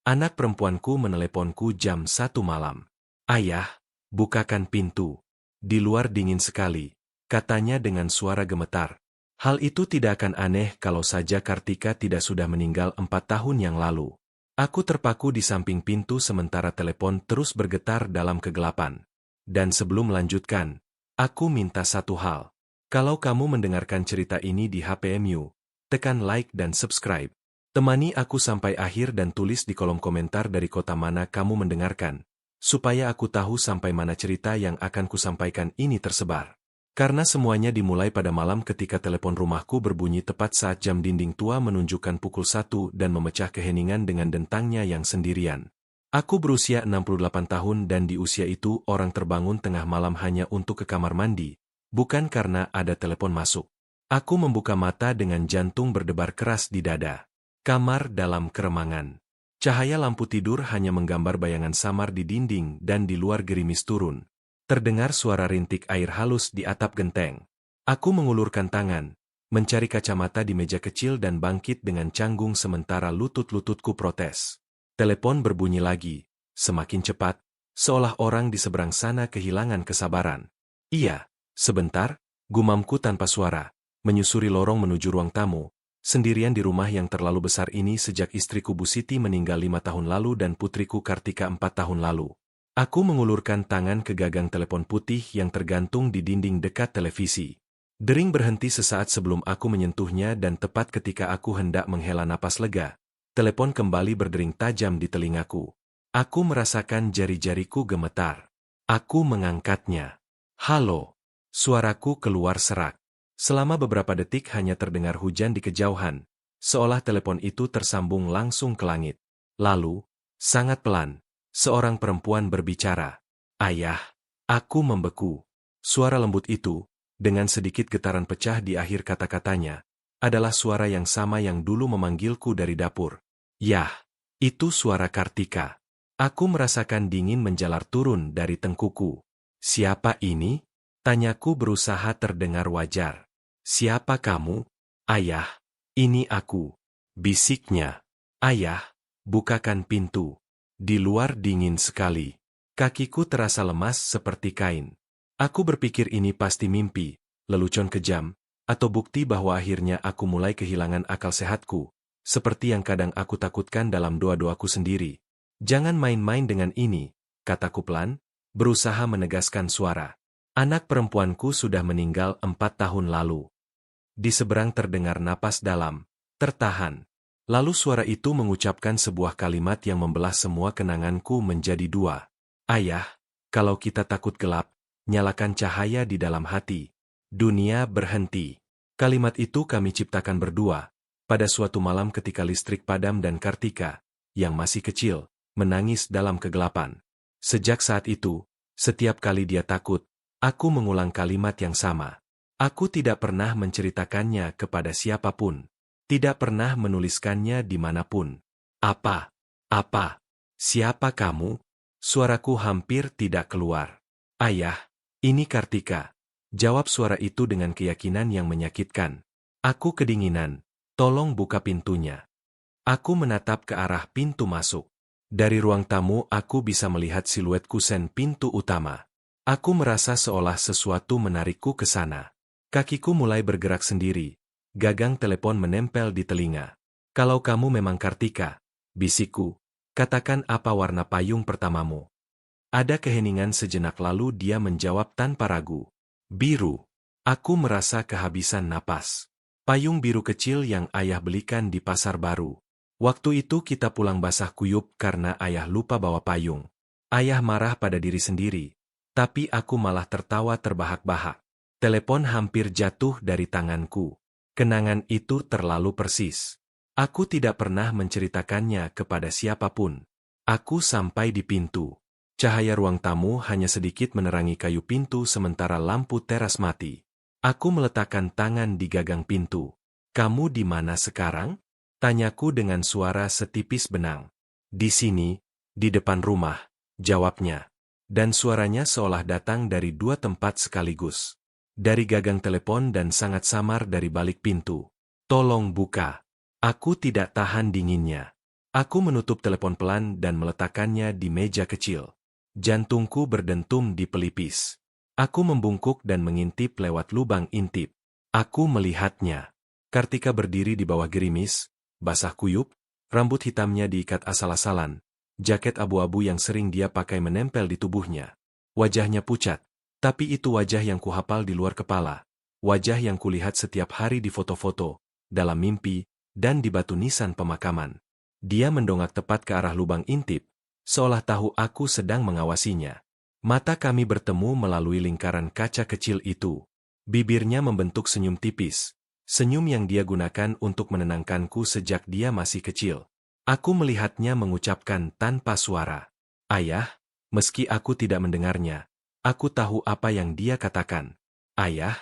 Anak perempuanku meneleponku jam 1 malam. Ayah, bukakan pintu. Di luar dingin sekali, katanya dengan suara gemetar. Hal itu tidak akan aneh kalau saja Kartika tidak sudah meninggal 4 tahun yang lalu. Aku terpaku di samping pintu sementara telepon terus bergetar dalam kegelapan. Dan sebelum melanjutkan, aku minta satu hal. Kalau kamu mendengarkan cerita ini di HPMU, tekan like dan subscribe. Temani aku sampai akhir dan tulis di kolom komentar dari kota mana kamu mendengarkan, supaya aku tahu sampai mana cerita yang akan kusampaikan ini tersebar. Karena semuanya dimulai pada malam ketika telepon rumahku berbunyi tepat saat jam dinding tua menunjukkan pukul 1 dan memecah keheningan dengan dentangnya yang sendirian. Aku berusia 68 tahun dan di usia itu orang terbangun tengah malam hanya untuk ke kamar mandi, bukan karena ada telepon masuk. Aku membuka mata dengan jantung berdebar keras di dada. Kamar dalam keremangan. Cahaya lampu tidur hanya menggambar bayangan samar di dinding dan di luar gerimis turun. Terdengar suara rintik air halus di atap genteng. Aku mengulurkan tangan, mencari kacamata di meja kecil dan bangkit dengan canggung sementara lutut-lututku protes. Telepon berbunyi lagi, semakin cepat, seolah orang di seberang sana kehilangan kesabaran. Iya, sebentar, gumamku tanpa suara, menyusuri lorong menuju ruang tamu. Sendirian di rumah yang terlalu besar ini sejak istriku Bu Siti meninggal 5 tahun lalu dan putriku Kartika 4 tahun lalu. Aku mengulurkan tangan ke gagang telepon putih yang tergantung di dinding dekat televisi. Dering berhenti sesaat sebelum aku menyentuhnya dan tepat ketika aku hendak menghela napas lega, telepon kembali berdering tajam di telingaku. Aku merasakan jari-jariku gemetar. Aku mengangkatnya. Halo. Suaraku keluar serak. Selama beberapa detik hanya terdengar hujan di kejauhan, seolah telepon itu tersambung langsung ke langit. Lalu, sangat pelan, seorang perempuan berbicara. Ayah, aku membeku. Suara lembut itu, dengan sedikit getaran pecah di akhir kata-katanya, adalah suara yang sama yang dulu memanggilku dari dapur. Yah, itu suara Kartika. Aku merasakan dingin menjalar turun dari tengkuku. Siapa ini? Tanyaku berusaha terdengar wajar. Siapa kamu? Ayah, ini aku. Bisiknya. Ayah, bukakan pintu. Di luar dingin sekali. Kakiku terasa lemas seperti kain. Aku berpikir ini pasti mimpi, lelucon kejam, atau bukti bahwa akhirnya aku mulai kehilangan akal sehatku, seperti yang kadang aku takutkan dalam doa-doaku sendiri. Jangan main-main dengan ini, kataku pelan, berusaha menegaskan suara. Anak perempuanku sudah meninggal 4 tahun lalu. Di seberang terdengar napas dalam, tertahan. Lalu suara itu mengucapkan sebuah kalimat yang membelah semua kenanganku menjadi dua. Ayah, kalau kita takut gelap, nyalakan cahaya di dalam hati. Dunia berhenti. Kalimat itu kami ciptakan berdua, pada suatu malam ketika listrik padam dan Kartika, yang masih kecil, menangis dalam kegelapan. Sejak saat itu, setiap kali dia takut, aku mengulang kalimat yang sama. Aku tidak pernah menceritakannya kepada siapapun. Tidak pernah menuliskannya dimanapun. Apa? Apa? Siapa kamu? Suaraku hampir tidak keluar. Ayah, ini Kartika. Jawab suara itu dengan keyakinan yang menyakitkan. Aku kedinginan. Tolong buka pintunya. Aku menatap ke arah pintu masuk. Dari ruang tamu aku bisa melihat siluet kusen pintu utama. Aku merasa seolah sesuatu menarikku ke sana. Kakiku mulai bergerak sendiri. Gagang telepon menempel di telinga. Kalau kamu memang Kartika, bisikku, katakan apa warna payung pertamamu. Ada keheningan sejenak lalu dia menjawab tanpa ragu. Biru. Aku merasa kehabisan napas. Payung biru kecil yang ayah belikan di pasar baru. Waktu itu kita pulang basah kuyup karena ayah lupa bawa payung. Ayah marah pada diri sendiri. Tapi aku malah tertawa terbahak-bahak. Telepon hampir jatuh dari tanganku. Kenangan itu terlalu persis. Aku tidak pernah menceritakannya kepada siapapun. Aku sampai di pintu. Cahaya ruang tamu hanya sedikit menerangi kayu pintu sementara lampu teras mati. Aku meletakkan tangan di gagang pintu. Kamu di mana sekarang? Tanyaku dengan suara setipis benang. Di sini, di depan rumah, jawabnya. Dan suaranya seolah datang dari dua tempat sekaligus. Dari gagang telepon dan sangat samar dari balik pintu. Tolong buka. Aku tidak tahan dinginnya. Aku menutup telepon pelan dan meletakkannya di meja kecil. Jantungku berdentum di pelipis. Aku membungkuk dan mengintip lewat lubang intip. Aku melihatnya. Kartika berdiri di bawah gerimis, basah kuyup, rambut hitamnya diikat asal-asalan, jaket abu-abu yang sering dia pakai menempel di tubuhnya. Wajahnya pucat, tapi itu wajah yang kuhafal di luar kepala. Wajah yang kulihat setiap hari di foto-foto, dalam mimpi, dan di batu nisan pemakaman. Dia mendongak tepat ke arah lubang intip, seolah tahu aku sedang mengawasinya. Mata kami bertemu melalui lingkaran kaca kecil itu. Bibirnya membentuk senyum tipis, senyum yang dia gunakan untuk menenangkanku sejak dia masih kecil. Aku melihatnya mengucapkan tanpa suara, "Ayah," meski aku tidak mendengarnya. Aku tahu apa yang dia katakan. "Ayah,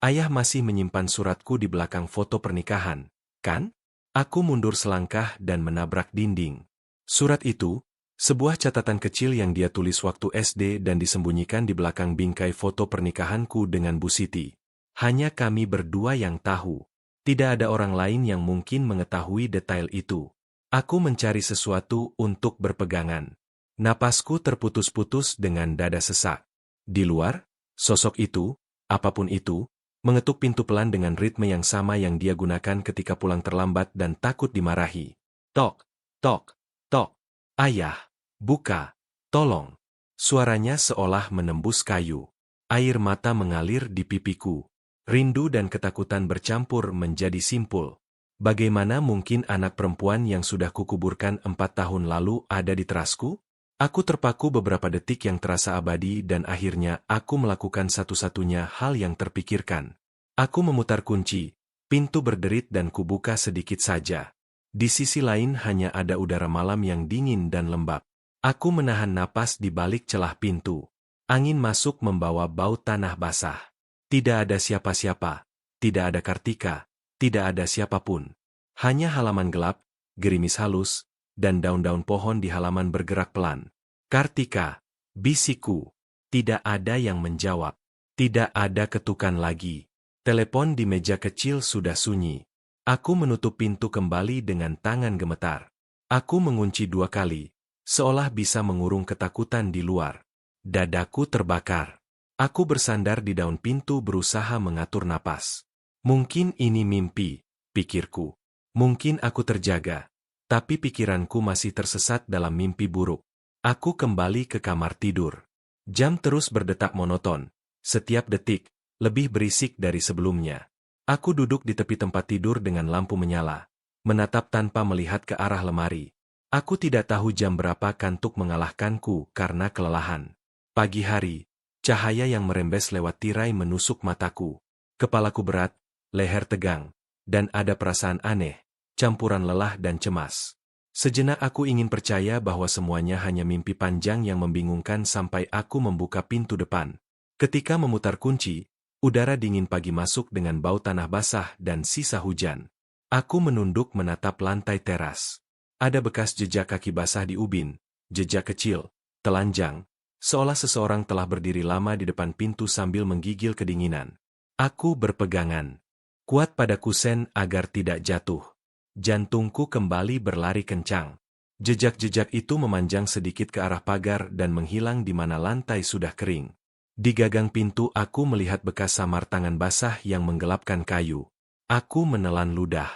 ayah masih menyimpan suratku di belakang foto pernikahan, kan?" Aku mundur selangkah dan menabrak dinding. Surat itu, sebuah catatan kecil yang dia tulis waktu SD dan disembunyikan di belakang bingkai foto pernikahanku dengan Bu Siti. Hanya kami berdua yang tahu. Tidak ada orang lain yang mungkin mengetahui detail itu. Aku mencari sesuatu untuk berpegangan. Napasku terputus-putus dengan dada sesak. Di luar, sosok itu, apapun itu, mengetuk pintu pelan dengan ritme yang sama yang dia gunakan ketika pulang terlambat dan takut dimarahi. Tok, tok, tok. "Ayah, buka, tolong." Suaranya seolah menembus kayu. Air mata mengalir di pipiku. Rindu dan ketakutan bercampur menjadi simpul. Bagaimana mungkin anak perempuan yang sudah kukuburkan 4 tahun lalu ada di terasku? Aku terpaku beberapa detik yang terasa abadi dan akhirnya aku melakukan satu-satunya hal yang terpikirkan. Aku memutar kunci, pintu berderit dan kubuka sedikit saja. Di sisi lain hanya ada udara malam yang dingin dan lembab. Aku menahan napas di balik celah pintu. Angin masuk membawa bau tanah basah. Tidak ada siapa-siapa, tidak ada Kartika, tidak ada siapapun. Hanya halaman gelap, gerimis halus, dan daun-daun pohon di halaman bergerak pelan. "Kartika," bisikku. Tidak ada yang menjawab. Tidak ada ketukan lagi. Telepon di meja kecil sudah sunyi. Aku menutup pintu kembali dengan tangan gemetar. Aku mengunci 2 kali, seolah bisa mengurung ketakutan di luar. Dadaku terbakar. Aku bersandar di daun pintu berusaha mengatur napas. Mungkin ini mimpi, pikirku. Mungkin aku terjaga. Tapi pikiranku masih tersesat dalam mimpi buruk. Aku kembali ke kamar tidur. Jam terus berdetak monoton. Setiap detik, lebih berisik dari sebelumnya. Aku duduk di tepi tempat tidur dengan lampu menyala. Menatap tanpa melihat ke arah lemari. Aku tidak tahu jam berapa kantuk mengalahkanku karena kelelahan. Pagi hari, cahaya yang merembes lewat tirai menusuk mataku. Kepalaku berat, leher tegang, dan ada perasaan aneh, campuran lelah dan cemas. Sejenak aku ingin percaya bahwa semuanya hanya mimpi panjang yang membingungkan sampai aku membuka pintu depan. Ketika memutar kunci, udara dingin pagi masuk dengan bau tanah basah dan sisa hujan. Aku menunduk menatap lantai teras. Ada bekas jejak kaki basah di ubin, jejak kecil, telanjang, seolah seseorang telah berdiri lama di depan pintu sambil menggigil kedinginan. Aku berpegangan kuat pada kusen agar tidak jatuh. Jantungku kembali berlari kencang. Jejak-jejak itu memanjang sedikit ke arah pagar dan menghilang di mana lantai sudah kering. Di gagang pintu aku melihat bekas samar tangan basah yang menggelapkan kayu. Aku menelan ludah.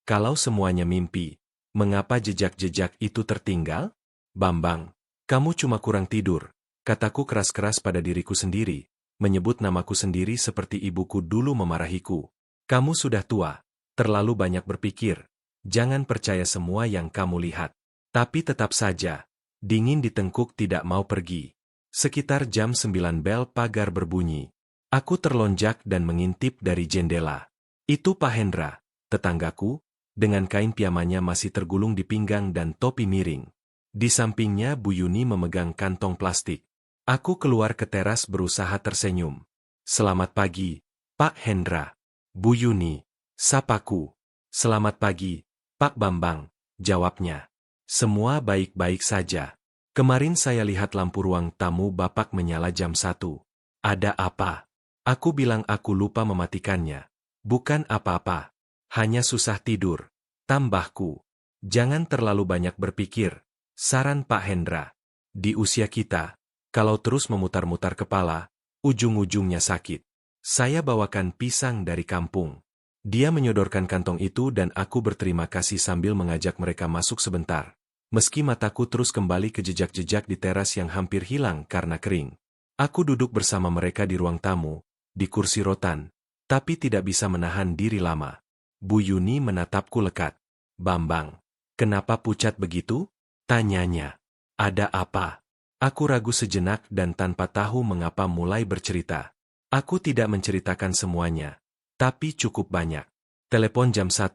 Kalau semuanya mimpi, mengapa jejak-jejak itu tertinggal? "Bambang, kamu cuma kurang tidur," kataku keras-keras pada diriku sendiri, menyebut namaku sendiri seperti ibuku dulu memarahiku. "Kamu sudah tua, terlalu banyak berpikir. Jangan percaya semua yang kamu lihat." Tapi tetap saja, dingin di tengkuk tidak mau pergi. Sekitar jam 9 bel pagar berbunyi. Aku terlonjak dan mengintip dari jendela. Itu Pak Hendra, tetanggaku, dengan kain piyamanya masih tergulung di pinggang dan topi miring. Di sampingnya Bu Yuni memegang kantong plastik. Aku keluar ke teras berusaha tersenyum. "Selamat pagi, Pak Hendra." "Bu Yuni," sapaku. "Selamat pagi, Pak Bambang," jawabnya. "Semua baik-baik saja. Kemarin saya lihat lampu ruang tamu Bapak menyala jam 1. Ada apa?" Aku bilang aku lupa mematikannya. "Bukan apa-apa. Hanya susah tidur," tambahku. Jangan terlalu banyak berpikir, saran Pak Hendra. Di usia kita, kalau terus memutar-mutar kepala, ujung-ujungnya sakit. Saya bawakan pisang dari kampung. Dia menyodorkan kantong itu dan aku berterima kasih sambil mengajak mereka masuk sebentar. Meski mataku terus kembali ke jejak-jejak di teras yang hampir hilang karena kering. Aku duduk bersama mereka di ruang tamu, di kursi rotan, tapi tidak bisa menahan diri lama. Bu Yuni menatapku lekat. Bambang, kenapa pucat begitu? Tanyanya. Ada apa? Aku ragu sejenak dan tanpa tahu mengapa mulai bercerita. Aku tidak menceritakan semuanya, tapi cukup banyak. Telepon jam 1,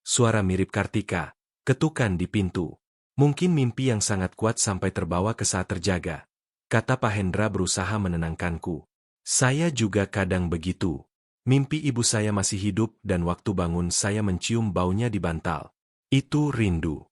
suara mirip Kartika, ketukan di pintu. Mungkin mimpi yang sangat kuat sampai terbawa ke saat terjaga. Kata Pak Hendra berusaha menenangkanku. Saya juga kadang begitu. Mimpi ibu saya masih hidup dan waktu bangun saya mencium baunya di bantal. Itu rindu.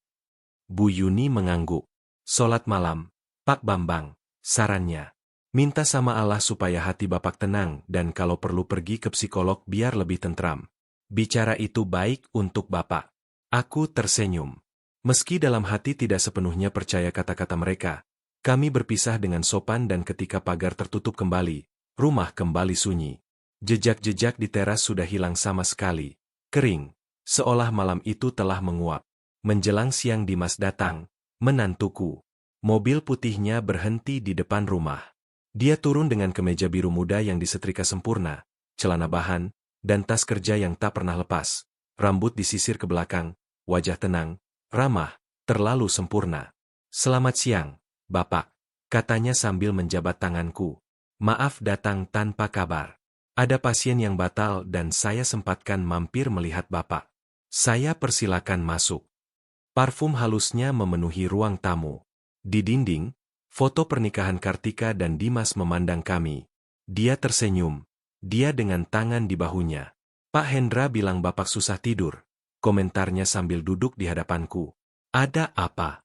Bu Yuni mengangguk. Sholat malam, Pak Bambang, sarannya. Minta sama Allah supaya hati Bapak tenang dan kalau perlu pergi ke psikolog biar lebih tentram. Bicara itu baik untuk Bapak. Aku tersenyum. Meski dalam hati tidak sepenuhnya percaya kata-kata mereka, kami berpisah dengan sopan dan ketika pagar tertutup kembali, rumah kembali sunyi. Jejak-jejak di teras sudah hilang sama sekali. Kering, seolah malam itu telah menguap. Menjelang siang Dimas datang. Menantuku. Mobil putihnya berhenti di depan rumah. Dia turun dengan kemeja biru muda yang disetrika sempurna, celana bahan, dan tas kerja yang tak pernah lepas. Rambut disisir ke belakang, wajah tenang, ramah, terlalu sempurna. Selamat siang, Bapak, katanya sambil menjabat tanganku. Maaf datang tanpa kabar. Ada pasien yang batal dan saya sempatkan mampir melihat Bapak. Saya persilakan masuk. Parfum halusnya memenuhi ruang tamu. Di dinding, foto pernikahan Kartika dan Dimas memandang kami. Dia tersenyum. Dia dengan tangan di bahunya. Pak Hendra bilang Bapak susah tidur. Komentarnya sambil duduk di hadapanku. Ada apa?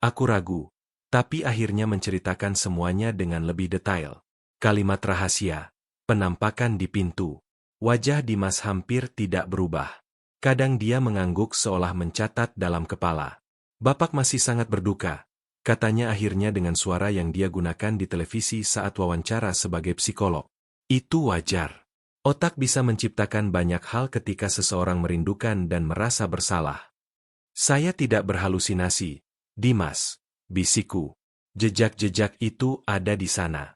Aku ragu, tapi akhirnya menceritakan semuanya dengan lebih detail. Kalimat rahasia, penampakan di pintu. Wajah Dimas hampir tidak berubah. Kadang dia mengangguk seolah mencatat dalam kepala. Bapak masih sangat berduka, katanya akhirnya dengan suara yang dia gunakan di televisi saat wawancara sebagai psikolog. Itu wajar. Otak bisa menciptakan banyak hal ketika seseorang merindukan dan merasa bersalah. Saya tidak berhalusinasi, Dimas, bisikku. Jejak-jejak itu ada di sana.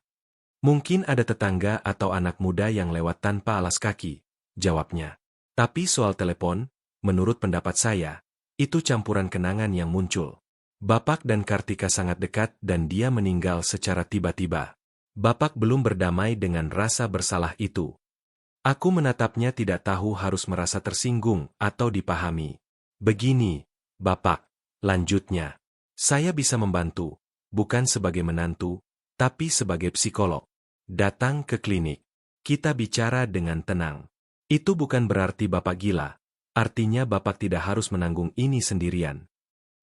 Mungkin ada tetangga atau anak muda yang lewat tanpa alas kaki, jawabnya. Tapi soal telepon, menurut pendapat saya, itu campuran kenangan yang muncul. Bapak dan Kartika sangat dekat dan dia meninggal secara tiba-tiba. Bapak belum berdamai dengan rasa bersalah itu. Aku menatapnya tidak tahu harus merasa tersinggung atau dipahami. Begini, Bapak, lanjutnya. Saya bisa membantu, bukan sebagai menantu, tapi sebagai psikolog. Datang ke klinik. Kita bicara dengan tenang. Itu bukan berarti Bapak gila, artinya Bapak tidak harus menanggung ini sendirian.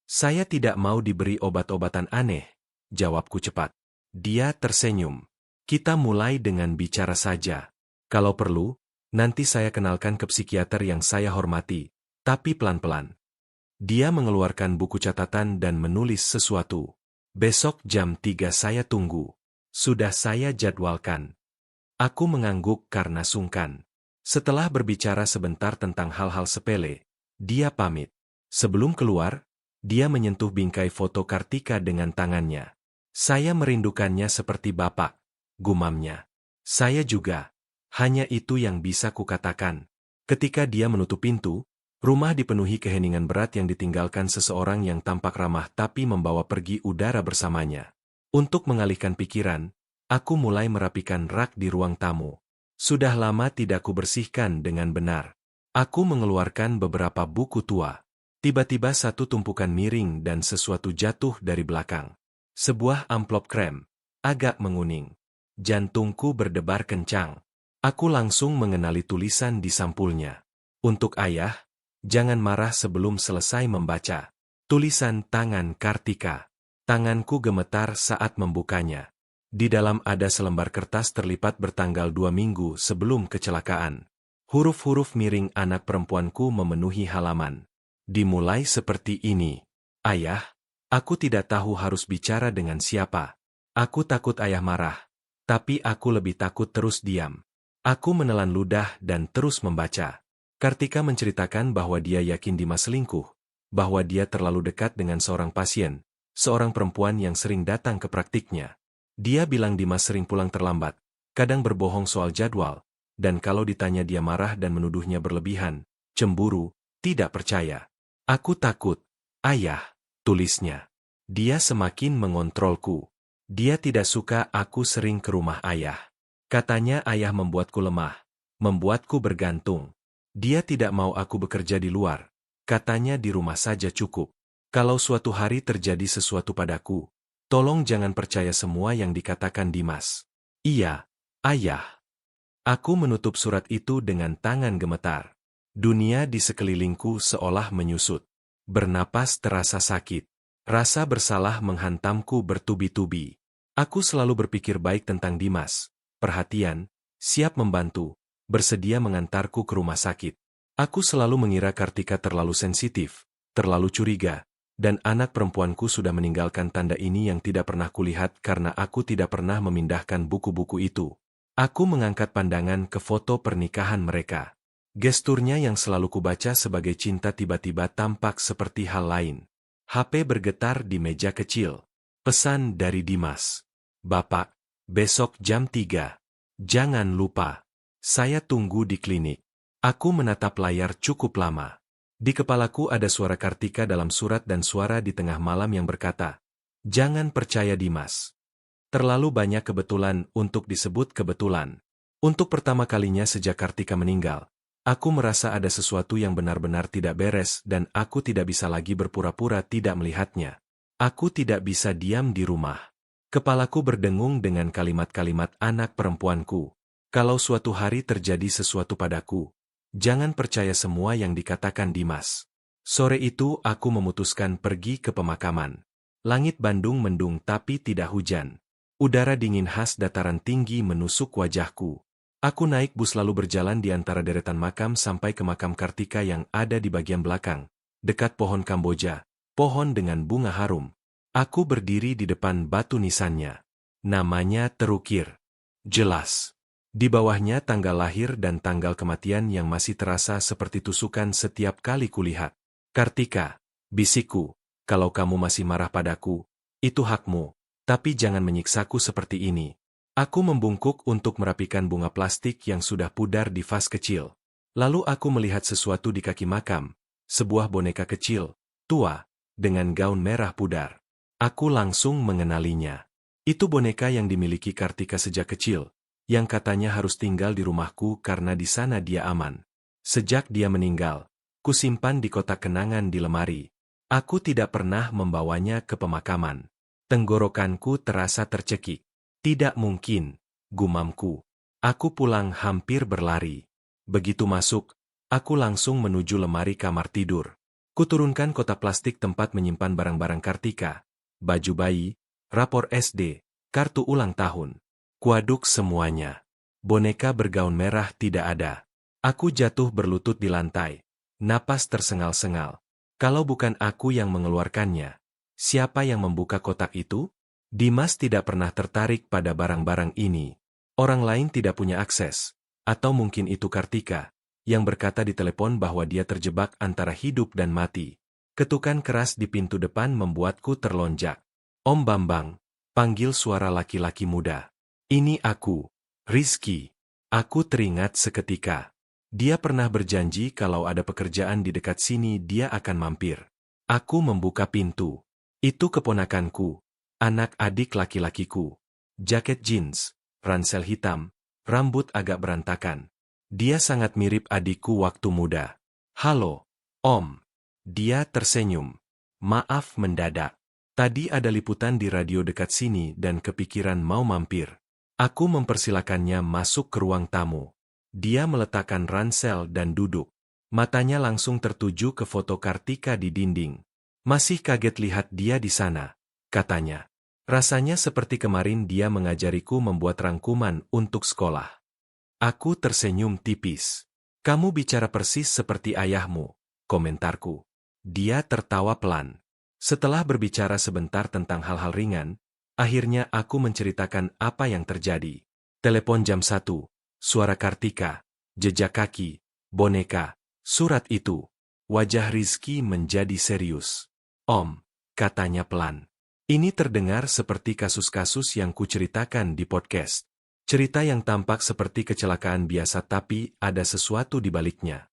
Saya tidak mau diberi obat-obatan aneh, jawabku cepat. Dia tersenyum. Kita mulai dengan bicara saja. Kalau perlu, nanti saya kenalkan ke psikiater yang saya hormati, tapi pelan-pelan. Dia mengeluarkan buku catatan dan menulis sesuatu. Besok jam 3 saya tunggu. Sudah saya jadwalkan. Aku mengangguk karena sungkan. Setelah berbicara sebentar tentang hal-hal sepele, dia pamit. Sebelum keluar, dia menyentuh bingkai foto Kartika dengan tangannya. Saya merindukannya seperti Bapak, gumamnya. Saya juga. Hanya itu yang bisa kukatakan. Ketika dia menutup pintu, rumah dipenuhi keheningan berat yang ditinggalkan seseorang yang tampak ramah tapi membawa pergi udara bersamanya. Untuk mengalihkan pikiran, aku mulai merapikan rak di ruang tamu. Sudah lama tidak kubersihkan dengan benar. Aku mengeluarkan beberapa buku tua. Tiba-tiba satu tumpukan miring dan sesuatu jatuh dari belakang. Sebuah amplop krem, agak menguning. Jantungku berdebar kencang. Aku langsung mengenali tulisan di sampulnya. Untuk ayah, jangan marah sebelum selesai membaca. Tulisan tangan Kartika. Tanganku gemetar saat membukanya. Di dalam ada selembar kertas terlipat bertanggal 2 minggu sebelum kecelakaan. Huruf-huruf miring anak perempuanku memenuhi halaman. Dimulai seperti ini. Ayah, aku tidak tahu harus bicara dengan siapa. Aku takut ayah marah. Tapi aku lebih takut terus diam. Aku menelan ludah dan terus membaca. Kartika menceritakan bahwa dia yakin Dimas selingkuh, bahwa dia terlalu dekat dengan seorang pasien, seorang perempuan yang sering datang ke praktiknya. Dia bilang Dimas sering pulang terlambat, kadang berbohong soal jadwal, dan kalau ditanya dia marah dan menuduhnya berlebihan, cemburu, tidak percaya. Aku takut, ayah, tulisnya. Dia semakin mengontrolku. Dia tidak suka aku sering ke rumah ayah. Katanya ayah membuatku lemah, membuatku bergantung. Dia tidak mau aku bekerja di luar. Katanya di rumah saja cukup. Kalau suatu hari terjadi sesuatu padaku, tolong jangan percaya semua yang dikatakan Dimas. Iya, ayah. Aku menutup surat itu dengan tangan gemetar. Dunia di sekelilingku seolah menyusut. Bernapas terasa sakit. Rasa bersalah menghantamku bertubi-tubi. Aku selalu berpikir baik tentang Dimas. Perhatian, siap membantu, bersedia mengantarku ke rumah sakit. Aku selalu mengira Kartika terlalu sensitif, terlalu curiga, dan anak perempuanku sudah meninggalkan tanda ini yang tidak pernah kulihat karena aku tidak pernah memindahkan buku-buku itu. Aku mengangkat pandangan ke foto pernikahan mereka. Gesturnya yang selalu kubaca sebagai cinta tiba-tiba tampak seperti hal lain. HP bergetar di meja kecil. Pesan dari Dimas. Bapak, besok jam 3. Jangan lupa. Saya tunggu di klinik. Aku menatap layar cukup lama. Di kepalaku ada suara Kartika dalam surat dan suara di tengah malam yang berkata, "Jangan percaya Dimas. Terlalu banyak kebetulan untuk disebut kebetulan." Untuk pertama kalinya sejak Kartika meninggal, aku merasa ada sesuatu yang benar-benar tidak beres dan aku tidak bisa lagi berpura-pura tidak melihatnya. Aku tidak bisa diam di rumah. Kepalaku berdengung dengan kalimat-kalimat anak perempuanku. Kalau suatu hari terjadi sesuatu padaku, jangan percaya semua yang dikatakan Dimas. Sore itu aku memutuskan pergi ke pemakaman. Langit Bandung mendung tapi tidak hujan. Udara dingin khas dataran tinggi menusuk wajahku. Aku naik bus lalu berjalan di antara deretan makam sampai ke makam Kartika yang ada di bagian belakang, dekat pohon Kamboja, pohon dengan bunga harum. Aku berdiri di depan batu nisannya. Namanya terukir. Jelas. Di bawahnya tanggal lahir dan tanggal kematian yang masih terasa seperti tusukan setiap kali kulihat. Kartika, bisikku, kalau kamu masih marah padaku, itu hakmu, tapi jangan menyiksaku seperti ini. Aku membungkuk untuk merapikan bunga plastik yang sudah pudar di vas kecil. Lalu aku melihat sesuatu di kaki makam, sebuah boneka kecil, tua, dengan gaun merah pudar. Aku langsung mengenalinya. Itu boneka yang dimiliki Kartika sejak kecil, yang katanya harus tinggal di rumahku karena di sana dia aman. Sejak dia meninggal, kusimpan di kotak kenangan di lemari. Aku tidak pernah membawanya ke pemakaman. Tenggorokanku terasa tercekik. Tidak mungkin, gumamku. Aku pulang hampir berlari. Begitu masuk, aku langsung menuju lemari kamar tidur. Kuturunkan kotak plastik tempat menyimpan barang-barang Kartika. Baju bayi, rapor SD, kartu ulang tahun. Kuaduk semuanya. Boneka bergaun merah tidak ada. Aku jatuh berlutut di lantai. Napas tersengal-sengal. Kalau bukan aku yang mengeluarkannya, siapa yang membuka kotak itu? Dimas tidak pernah tertarik pada barang-barang ini. Orang lain tidak punya akses. Atau mungkin itu Kartika, yang berkata di telepon bahwa dia terjebak antara hidup dan mati. Ketukan keras di pintu depan membuatku terlonjak. Om Bambang, panggil suara laki-laki muda. Ini aku, Rizky. Aku teringat seketika. Dia pernah berjanji kalau ada pekerjaan di dekat sini dia akan mampir. Aku membuka pintu. Itu keponakanku, anak adik laki-lakiku. Jaket jeans, ransel hitam, rambut agak berantakan. Dia sangat mirip adikku waktu muda. Halo, Om. Dia tersenyum. Maaf mendadak. Tadi ada liputan di radio dekat sini dan kepikiran mau mampir. Aku mempersilakannya masuk ke ruang tamu. Dia meletakkan ransel dan duduk. Matanya langsung tertuju ke foto Kartika di dinding. Masih kaget lihat dia di sana, katanya. Rasanya seperti kemarin dia mengajariku membuat rangkuman untuk sekolah. Aku tersenyum tipis. Kamu bicara persis seperti ayahmu, komentarku. Dia tertawa pelan. Setelah berbicara sebentar tentang hal-hal ringan, akhirnya aku menceritakan apa yang terjadi. Telepon jam 1, suara Kartika, jejak kaki, boneka, surat itu. Wajah Rizky menjadi serius. Om, katanya pelan. Ini terdengar seperti kasus-kasus yang kuceritakan di podcast. Cerita yang tampak seperti kecelakaan biasa tapi ada sesuatu di baliknya.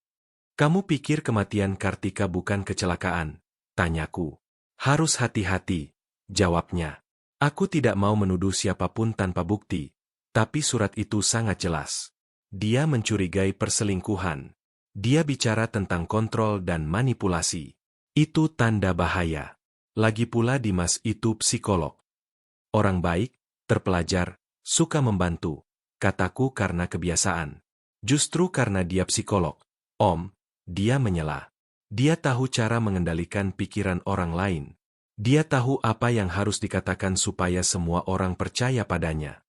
Kamu pikir kematian Kartika bukan kecelakaan? Tanyaku. Harus hati-hati, jawabnya. Aku tidak mau menuduh siapapun tanpa bukti, tapi surat itu sangat jelas. Dia mencurigai perselingkuhan. Dia bicara tentang kontrol dan manipulasi. Itu tanda bahaya. Lagi pula Dimas itu psikolog. Orang baik, terpelajar, suka membantu, kataku karena kebiasaan. Justru karena dia psikolog, Om, dia menyela. Dia tahu cara mengendalikan pikiran orang lain. Dia tahu apa yang harus dikatakan supaya semua orang percaya padanya.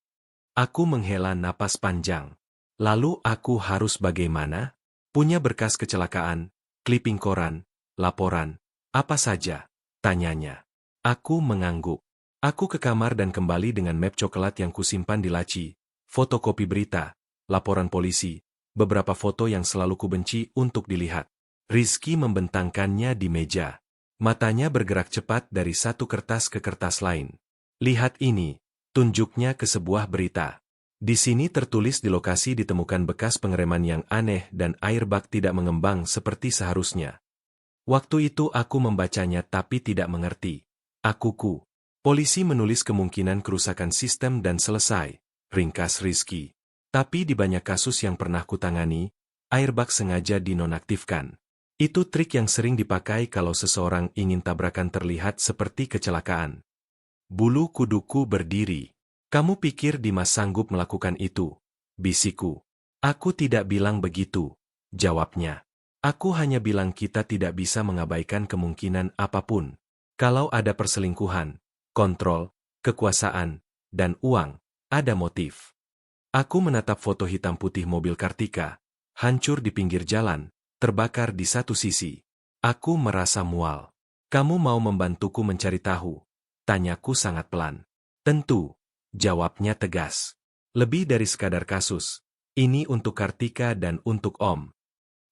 Aku menghela napas panjang. Lalu aku harus bagaimana? Punya berkas kecelakaan, clipping koran, laporan, apa saja? Tanyanya. Aku mengangguk. Aku ke kamar dan kembali dengan map coklat yang kusimpan di laci, fotokopi berita, laporan polisi, beberapa foto yang selalu kubenci untuk dilihat. Rizky membentangkannya di meja. Matanya bergerak cepat dari satu kertas ke kertas lain. Lihat ini, tunjuknya ke sebuah berita. Di sini tertulis di lokasi ditemukan bekas pengereman yang aneh dan airbag tidak mengembang seperti seharusnya. Waktu itu aku membacanya tapi tidak mengerti. Polisi menulis kemungkinan kerusakan sistem dan selesai, ringkas Rizky. Tapi di banyak kasus yang pernah kutangani, airbag sengaja dinonaktifkan. Itu trik yang sering dipakai kalau seseorang ingin tabrakan terlihat seperti kecelakaan. Bulu kuduku berdiri. Kamu pikir Dimas sanggup melakukan itu? Bisiku. Aku tidak bilang begitu, jawabnya. Aku hanya bilang kita tidak bisa mengabaikan kemungkinan apapun. Kalau ada perselingkuhan, kontrol, kekuasaan, dan uang, ada motif. Aku menatap foto hitam putih mobil Kartika, hancur di pinggir jalan, terbakar di satu sisi. Aku merasa mual. Kamu mau membantuku mencari tahu? Tanyaku sangat pelan. Tentu, jawabnya tegas. Lebih dari sekadar kasus. Ini untuk Kartika dan untuk Om.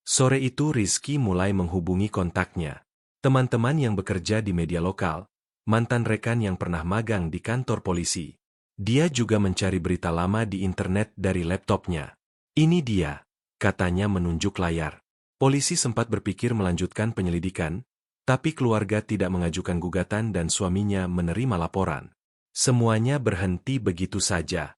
Sore itu Rizky mulai menghubungi kontaknya. Teman-teman yang bekerja di media lokal, mantan rekan yang pernah magang di kantor polisi. Dia juga mencari berita lama di internet dari laptopnya. Ini dia, katanya menunjuk layar. Polisi sempat berpikir melanjutkan penyelidikan, tapi keluarga tidak mengajukan gugatan dan suaminya menerima laporan. Semuanya berhenti begitu saja.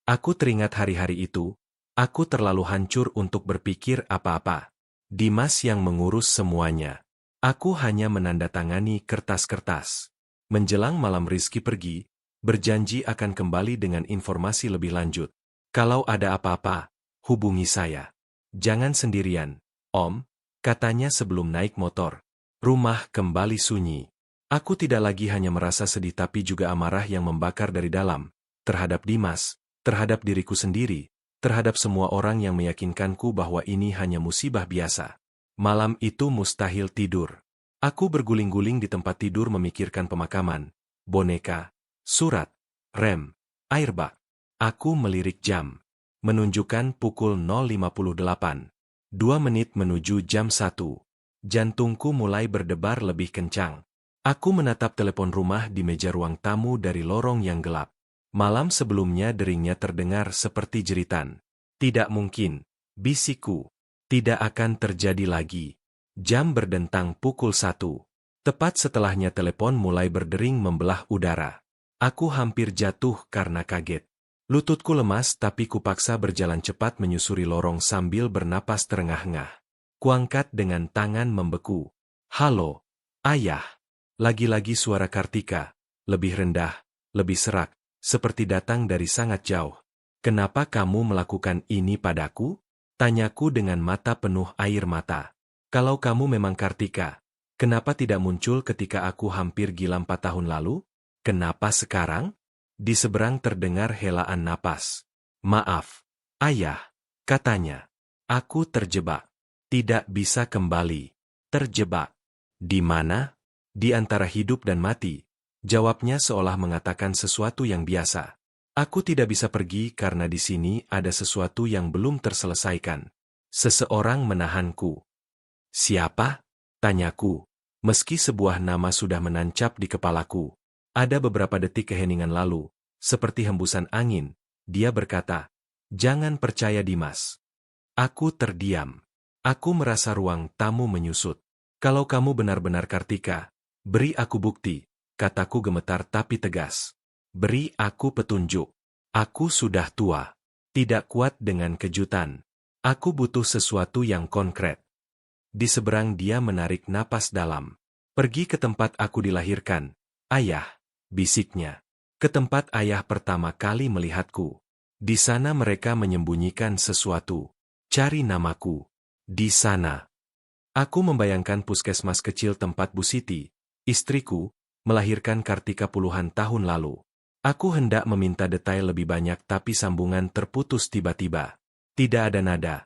Aku teringat hari-hari itu, aku terlalu hancur untuk berpikir apa-apa. Dimas yang mengurus semuanya. Aku hanya menandatangani kertas-kertas. Menjelang malam Rizky pergi, berjanji akan kembali dengan informasi lebih lanjut. Kalau ada apa-apa, hubungi saya. Jangan sendirian, Om, katanya sebelum naik motor. Rumah kembali sunyi. Aku tidak lagi hanya merasa sedih tapi juga amarah yang membakar dari dalam, terhadap Dimas, terhadap diriku sendiri, terhadap semua orang yang meyakinkanku bahwa ini hanya musibah biasa. Malam itu mustahil tidur. Aku berguling-guling di tempat tidur memikirkan pemakaman, boneka, surat, rem, airbag. Aku melirik jam. Menunjukkan pukul 0.58. 2 menit menuju jam 1. Jantungku mulai berdebar lebih kencang. Aku menatap telepon rumah di meja ruang tamu dari lorong yang gelap. Malam sebelumnya deringnya terdengar seperti jeritan. Tidak mungkin, bisikku. Tidak akan terjadi lagi. Jam berdentang pukul 1. Tepat setelahnya telepon mulai berdering membelah udara. Aku hampir jatuh karena kaget. Lututku lemas tapi kupaksa berjalan cepat menyusuri lorong sambil bernapas terengah-engah. Kuangkat dengan tangan membeku. Halo, Ayah. Lagi-lagi suara Kartika, lebih rendah, lebih serak, seperti datang dari sangat jauh. Kenapa kamu melakukan ini padaku? Tanyaku dengan mata penuh air mata. Kalau kamu memang Kartika, kenapa tidak muncul ketika aku hampir gila 4 tahun lalu? Kenapa sekarang? Di seberang terdengar helaan napas. Maaf, Ayah, katanya. Aku terjebak. Tidak bisa kembali. Terjebak. Di mana? Di antara hidup dan mati. Jawabnya seolah mengatakan sesuatu yang biasa. Aku tidak bisa pergi karena di sini ada sesuatu yang belum terselesaikan. Seseorang menahanku. Siapa? Tanyaku. Meski sebuah nama sudah menancap di kepalaku. Ada beberapa detik keheningan lalu, seperti hembusan angin, dia berkata, "Jangan percaya Dimas." Aku terdiam. Aku merasa ruang tamu menyusut. "Kalau kamu benar-benar Kartika, beri aku bukti," kataku gemetar tapi tegas. "Beri aku petunjuk. Aku sudah tua. Tidak kuat dengan kejutan. Aku butuh sesuatu yang konkret." Di seberang dia menarik napas dalam. "Pergi ke tempat aku dilahirkan, ayah," bisiknya. "Ke tempat ayah pertama kali melihatku. Di sana mereka menyembunyikan sesuatu. Cari namaku. Di sana." Aku membayangkan puskesmas kecil tempat Bu Siti, istriku, melahirkan Kartika puluhan tahun lalu. Aku hendak meminta detail lebih banyak tapi sambungan terputus tiba-tiba. Tidak ada nada,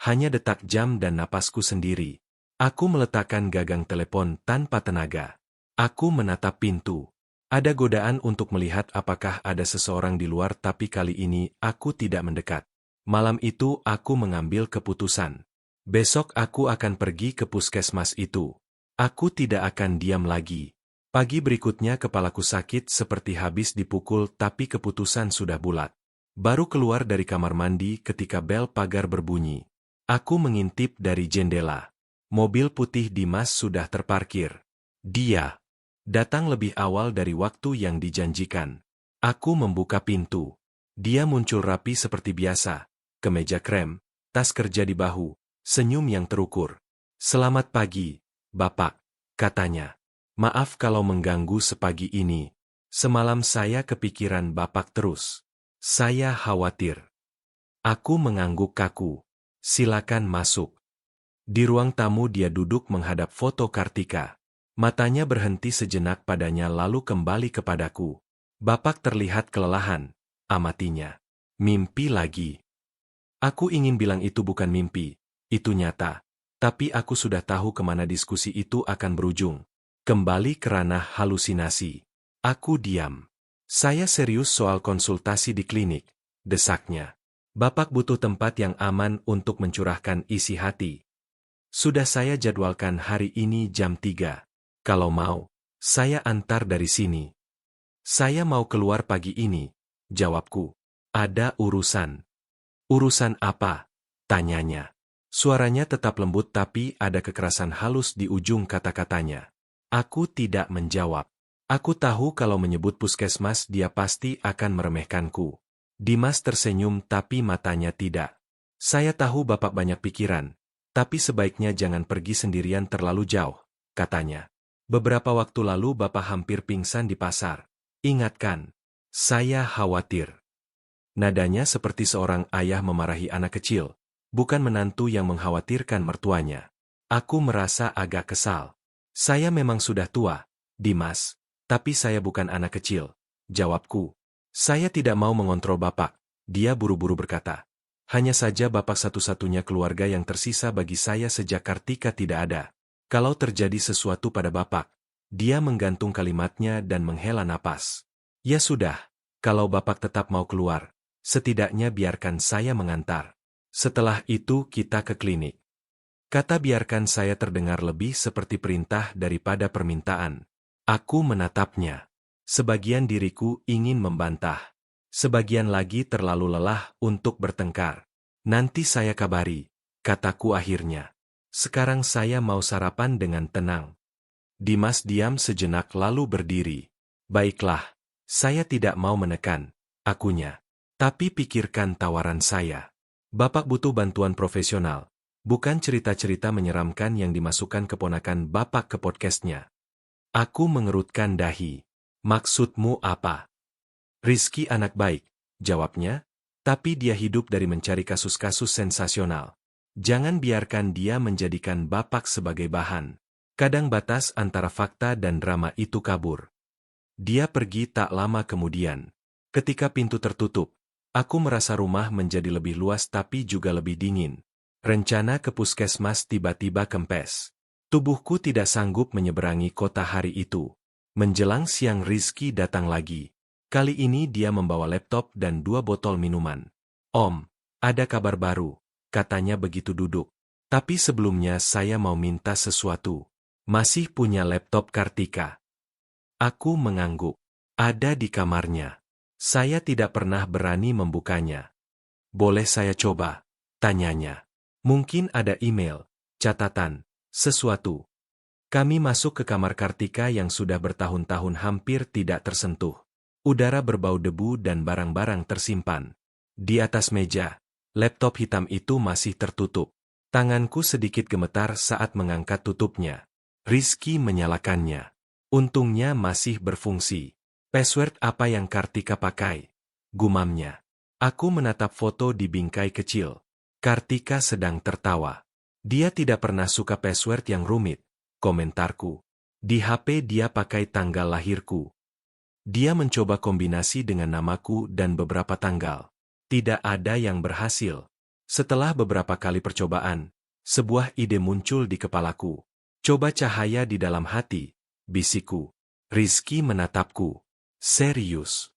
hanya detak jam dan napasku sendiri. Aku meletakkan gagang telepon tanpa tenaga. Aku menatap pintu. Ada godaan untuk melihat apakah ada seseorang di luar tapi kali ini aku tidak mendekat. Malam itu aku mengambil keputusan. Besok aku akan pergi ke puskesmas itu. Aku tidak akan diam lagi. Pagi berikutnya kepalaku sakit seperti habis dipukul tapi keputusan sudah bulat. Baru keluar dari kamar mandi ketika bel pagar berbunyi. Aku mengintip dari jendela. Mobil putih Dimas sudah terparkir. Dia datang lebih awal dari waktu yang dijanjikan. Aku membuka pintu. Dia muncul rapi seperti biasa. Kemeja krem, tas kerja di bahu, senyum yang terukur. "Selamat pagi, Bapak," katanya. "Maaf kalau mengganggu sepagi ini. Semalam saya kepikiran Bapak terus. Saya khawatir." Aku mengangguk kaku. "Silakan masuk." Di ruang tamu dia duduk menghadap foto Kartika. Matanya berhenti sejenak padanya lalu kembali kepadaku. "Bapak terlihat kelelahan," amatinya. "Mimpi lagi." Aku ingin bilang itu bukan mimpi, itu nyata. Tapi aku sudah tahu kemana diskusi itu akan berujung. Kembali ke ranah halusinasi. Aku diam. "Saya serius soal konsultasi di klinik," desaknya. "Bapak butuh tempat yang aman untuk mencurahkan isi hati. Sudah saya jadwalkan hari ini jam 3. Kalau mau, saya antar dari sini." "Saya mau keluar pagi ini," jawabku. "Ada urusan." "Urusan apa?" tanyanya. Suaranya tetap lembut tapi ada kekerasan halus di ujung kata-katanya. Aku tidak menjawab. Aku tahu kalau menyebut puskesmas dia pasti akan meremehkanku. Dimas tersenyum tapi matanya tidak. "Saya tahu Bapak banyak pikiran, tapi sebaiknya jangan pergi sendirian terlalu jauh," katanya. "Beberapa waktu lalu Bapak hampir pingsan di pasar. Ingatkan, saya khawatir." Nadanya seperti seorang ayah memarahi anak kecil, bukan menantu yang mengkhawatirkan mertuanya. Aku merasa agak kesal. "Saya memang sudah tua, Dimas, tapi saya bukan anak kecil," jawabku. "Saya tidak mau mengontrol Bapak," dia buru-buru berkata. "Hanya saja Bapak satu-satunya keluarga yang tersisa bagi saya sejak Kartika tidak ada. Kalau terjadi sesuatu pada Bapak," dia menggantung kalimatnya dan menghela napas. "Ya sudah, kalau Bapak tetap mau keluar, setidaknya biarkan saya mengantar. Setelah itu kita ke klinik." Kata "biarkan" saya terdengar lebih seperti perintah daripada permintaan. Aku menatapnya. Sebagian diriku ingin membantah. Sebagian lagi terlalu lelah untuk bertengkar. "Nanti saya kabari," kataku akhirnya. "Sekarang saya mau sarapan dengan tenang." Dimas diam sejenak lalu berdiri. "Baiklah, saya tidak mau menekan," akunya. "Tapi pikirkan tawaran saya. Bapak butuh bantuan profesional, bukan cerita-cerita menyeramkan yang dimasukkan keponakan Bapak ke podcastnya." Aku mengerutkan dahi. "Maksudmu apa?" "Rizky anak baik," jawabnya, "tapi dia hidup dari mencari kasus-kasus sensasional. Jangan biarkan dia menjadikan Bapak sebagai bahan. Kadang batas antara fakta dan drama itu kabur." Dia pergi tak lama kemudian. Ketika pintu tertutup, aku merasa rumah menjadi lebih luas tapi juga lebih dingin. Rencana ke puskesmas tiba-tiba kempes. Tubuhku tidak sanggup menyeberangi kota hari itu. Menjelang siang Rizky datang lagi. Kali ini dia membawa laptop dan 2 botol minuman. Om, ada kabar baru, katanya begitu duduk. Tapi sebelumnya saya mau minta sesuatu. Masih punya laptop Kartika? Aku mengangguk. Ada di kamarnya. Saya tidak pernah berani membukanya. Boleh saya coba? Tanyanya. Mungkin ada email, catatan, sesuatu. Kami masuk ke kamar Kartika yang sudah bertahun-tahun hampir tidak tersentuh. Udara berbau debu dan barang-barang tersimpan. Di atas meja, laptop hitam itu masih tertutup. Tanganku sedikit gemetar saat mengangkat tutupnya. Rizky menyalakannya. Untungnya masih berfungsi. Password apa yang Kartika pakai? Gumamnya. Aku menatap foto di bingkai kecil. Kartika sedang tertawa. Dia tidak pernah suka password yang rumit, komentarku. Di HP dia pakai tanggal lahirku. Dia mencoba kombinasi dengan namaku dan beberapa tanggal. Tidak ada yang berhasil. Setelah beberapa kali percobaan, sebuah ide muncul di kepalaku. Coba cahaya di dalam hati, bisikku. Rizky menatapku. Serius.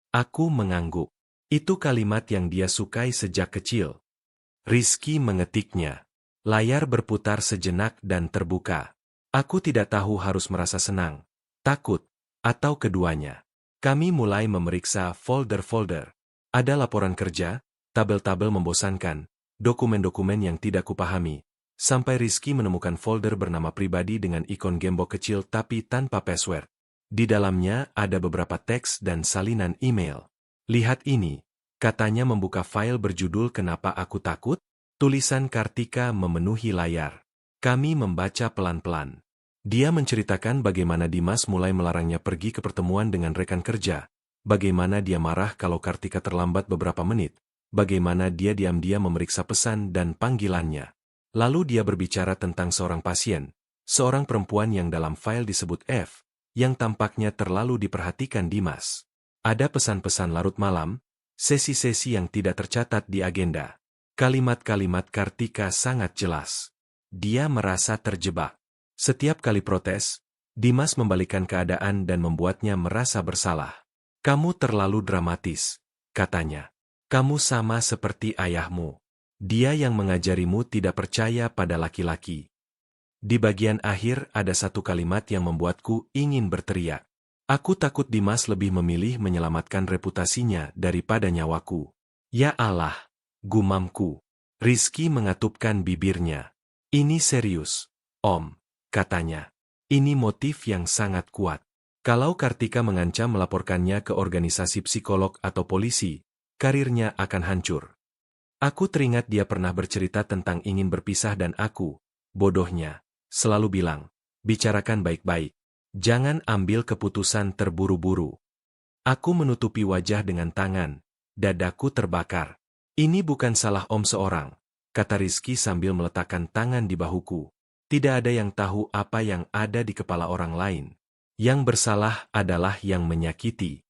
Aku mengangguk. Itu kalimat yang dia sukai sejak kecil. Rizky mengetiknya. Layar berputar sejenak dan terbuka. Aku tidak tahu harus merasa senang, takut, atau keduanya. Kami mulai memeriksa folder-folder. Ada laporan kerja, tabel-tabel membosankan, dokumen-dokumen yang tidak kupahami, sampai Rizky menemukan folder bernama pribadi dengan ikon gembok kecil tapi tanpa password. Di dalamnya ada beberapa teks dan salinan email. Lihat ini, katanya membuka file berjudul Kenapa Aku Takut? Tulisan Kartika memenuhi layar. Kami membaca pelan-pelan. Dia menceritakan bagaimana Dimas mulai melarangnya pergi ke pertemuan dengan rekan kerja, bagaimana dia marah kalau Kartika terlambat beberapa menit, bagaimana dia diam-diam memeriksa pesan dan panggilannya. Lalu dia berbicara tentang seorang pasien, seorang perempuan yang dalam file disebut F, yang tampaknya terlalu diperhatikan Dimas. Ada pesan-pesan larut malam, sesi-sesi yang tidak tercatat di agenda. Kalimat-kalimat Kartika sangat jelas. Dia merasa terjebak. Setiap kali protes, Dimas membalikan keadaan dan membuatnya merasa bersalah. Kamu terlalu dramatis, katanya. Kamu sama seperti ayahmu. Dia yang mengajarimu tidak percaya pada laki-laki. Di bagian akhir ada satu kalimat yang membuatku ingin berteriak. Aku takut Dimas lebih memilih menyelamatkan reputasinya daripada nyawaku. Ya Allah, gumamku. Rizky mengatupkan bibirnya. Ini serius, Om, katanya. Ini motif yang sangat kuat. Kalau Kartika mengancam melaporkannya ke organisasi psikolog atau polisi, karirnya akan hancur. Aku teringat dia pernah bercerita tentang ingin berpisah dan aku, bodohnya, selalu bilang, bicarakan baik-baik. Jangan ambil keputusan terburu-buru. Aku menutupi wajah dengan tangan, dadaku terbakar. Ini bukan salah Om seorang, kata Rizky sambil meletakkan tangan di bahuku. Tidak ada yang tahu apa yang ada di kepala orang lain. Yang bersalah adalah yang menyakiti.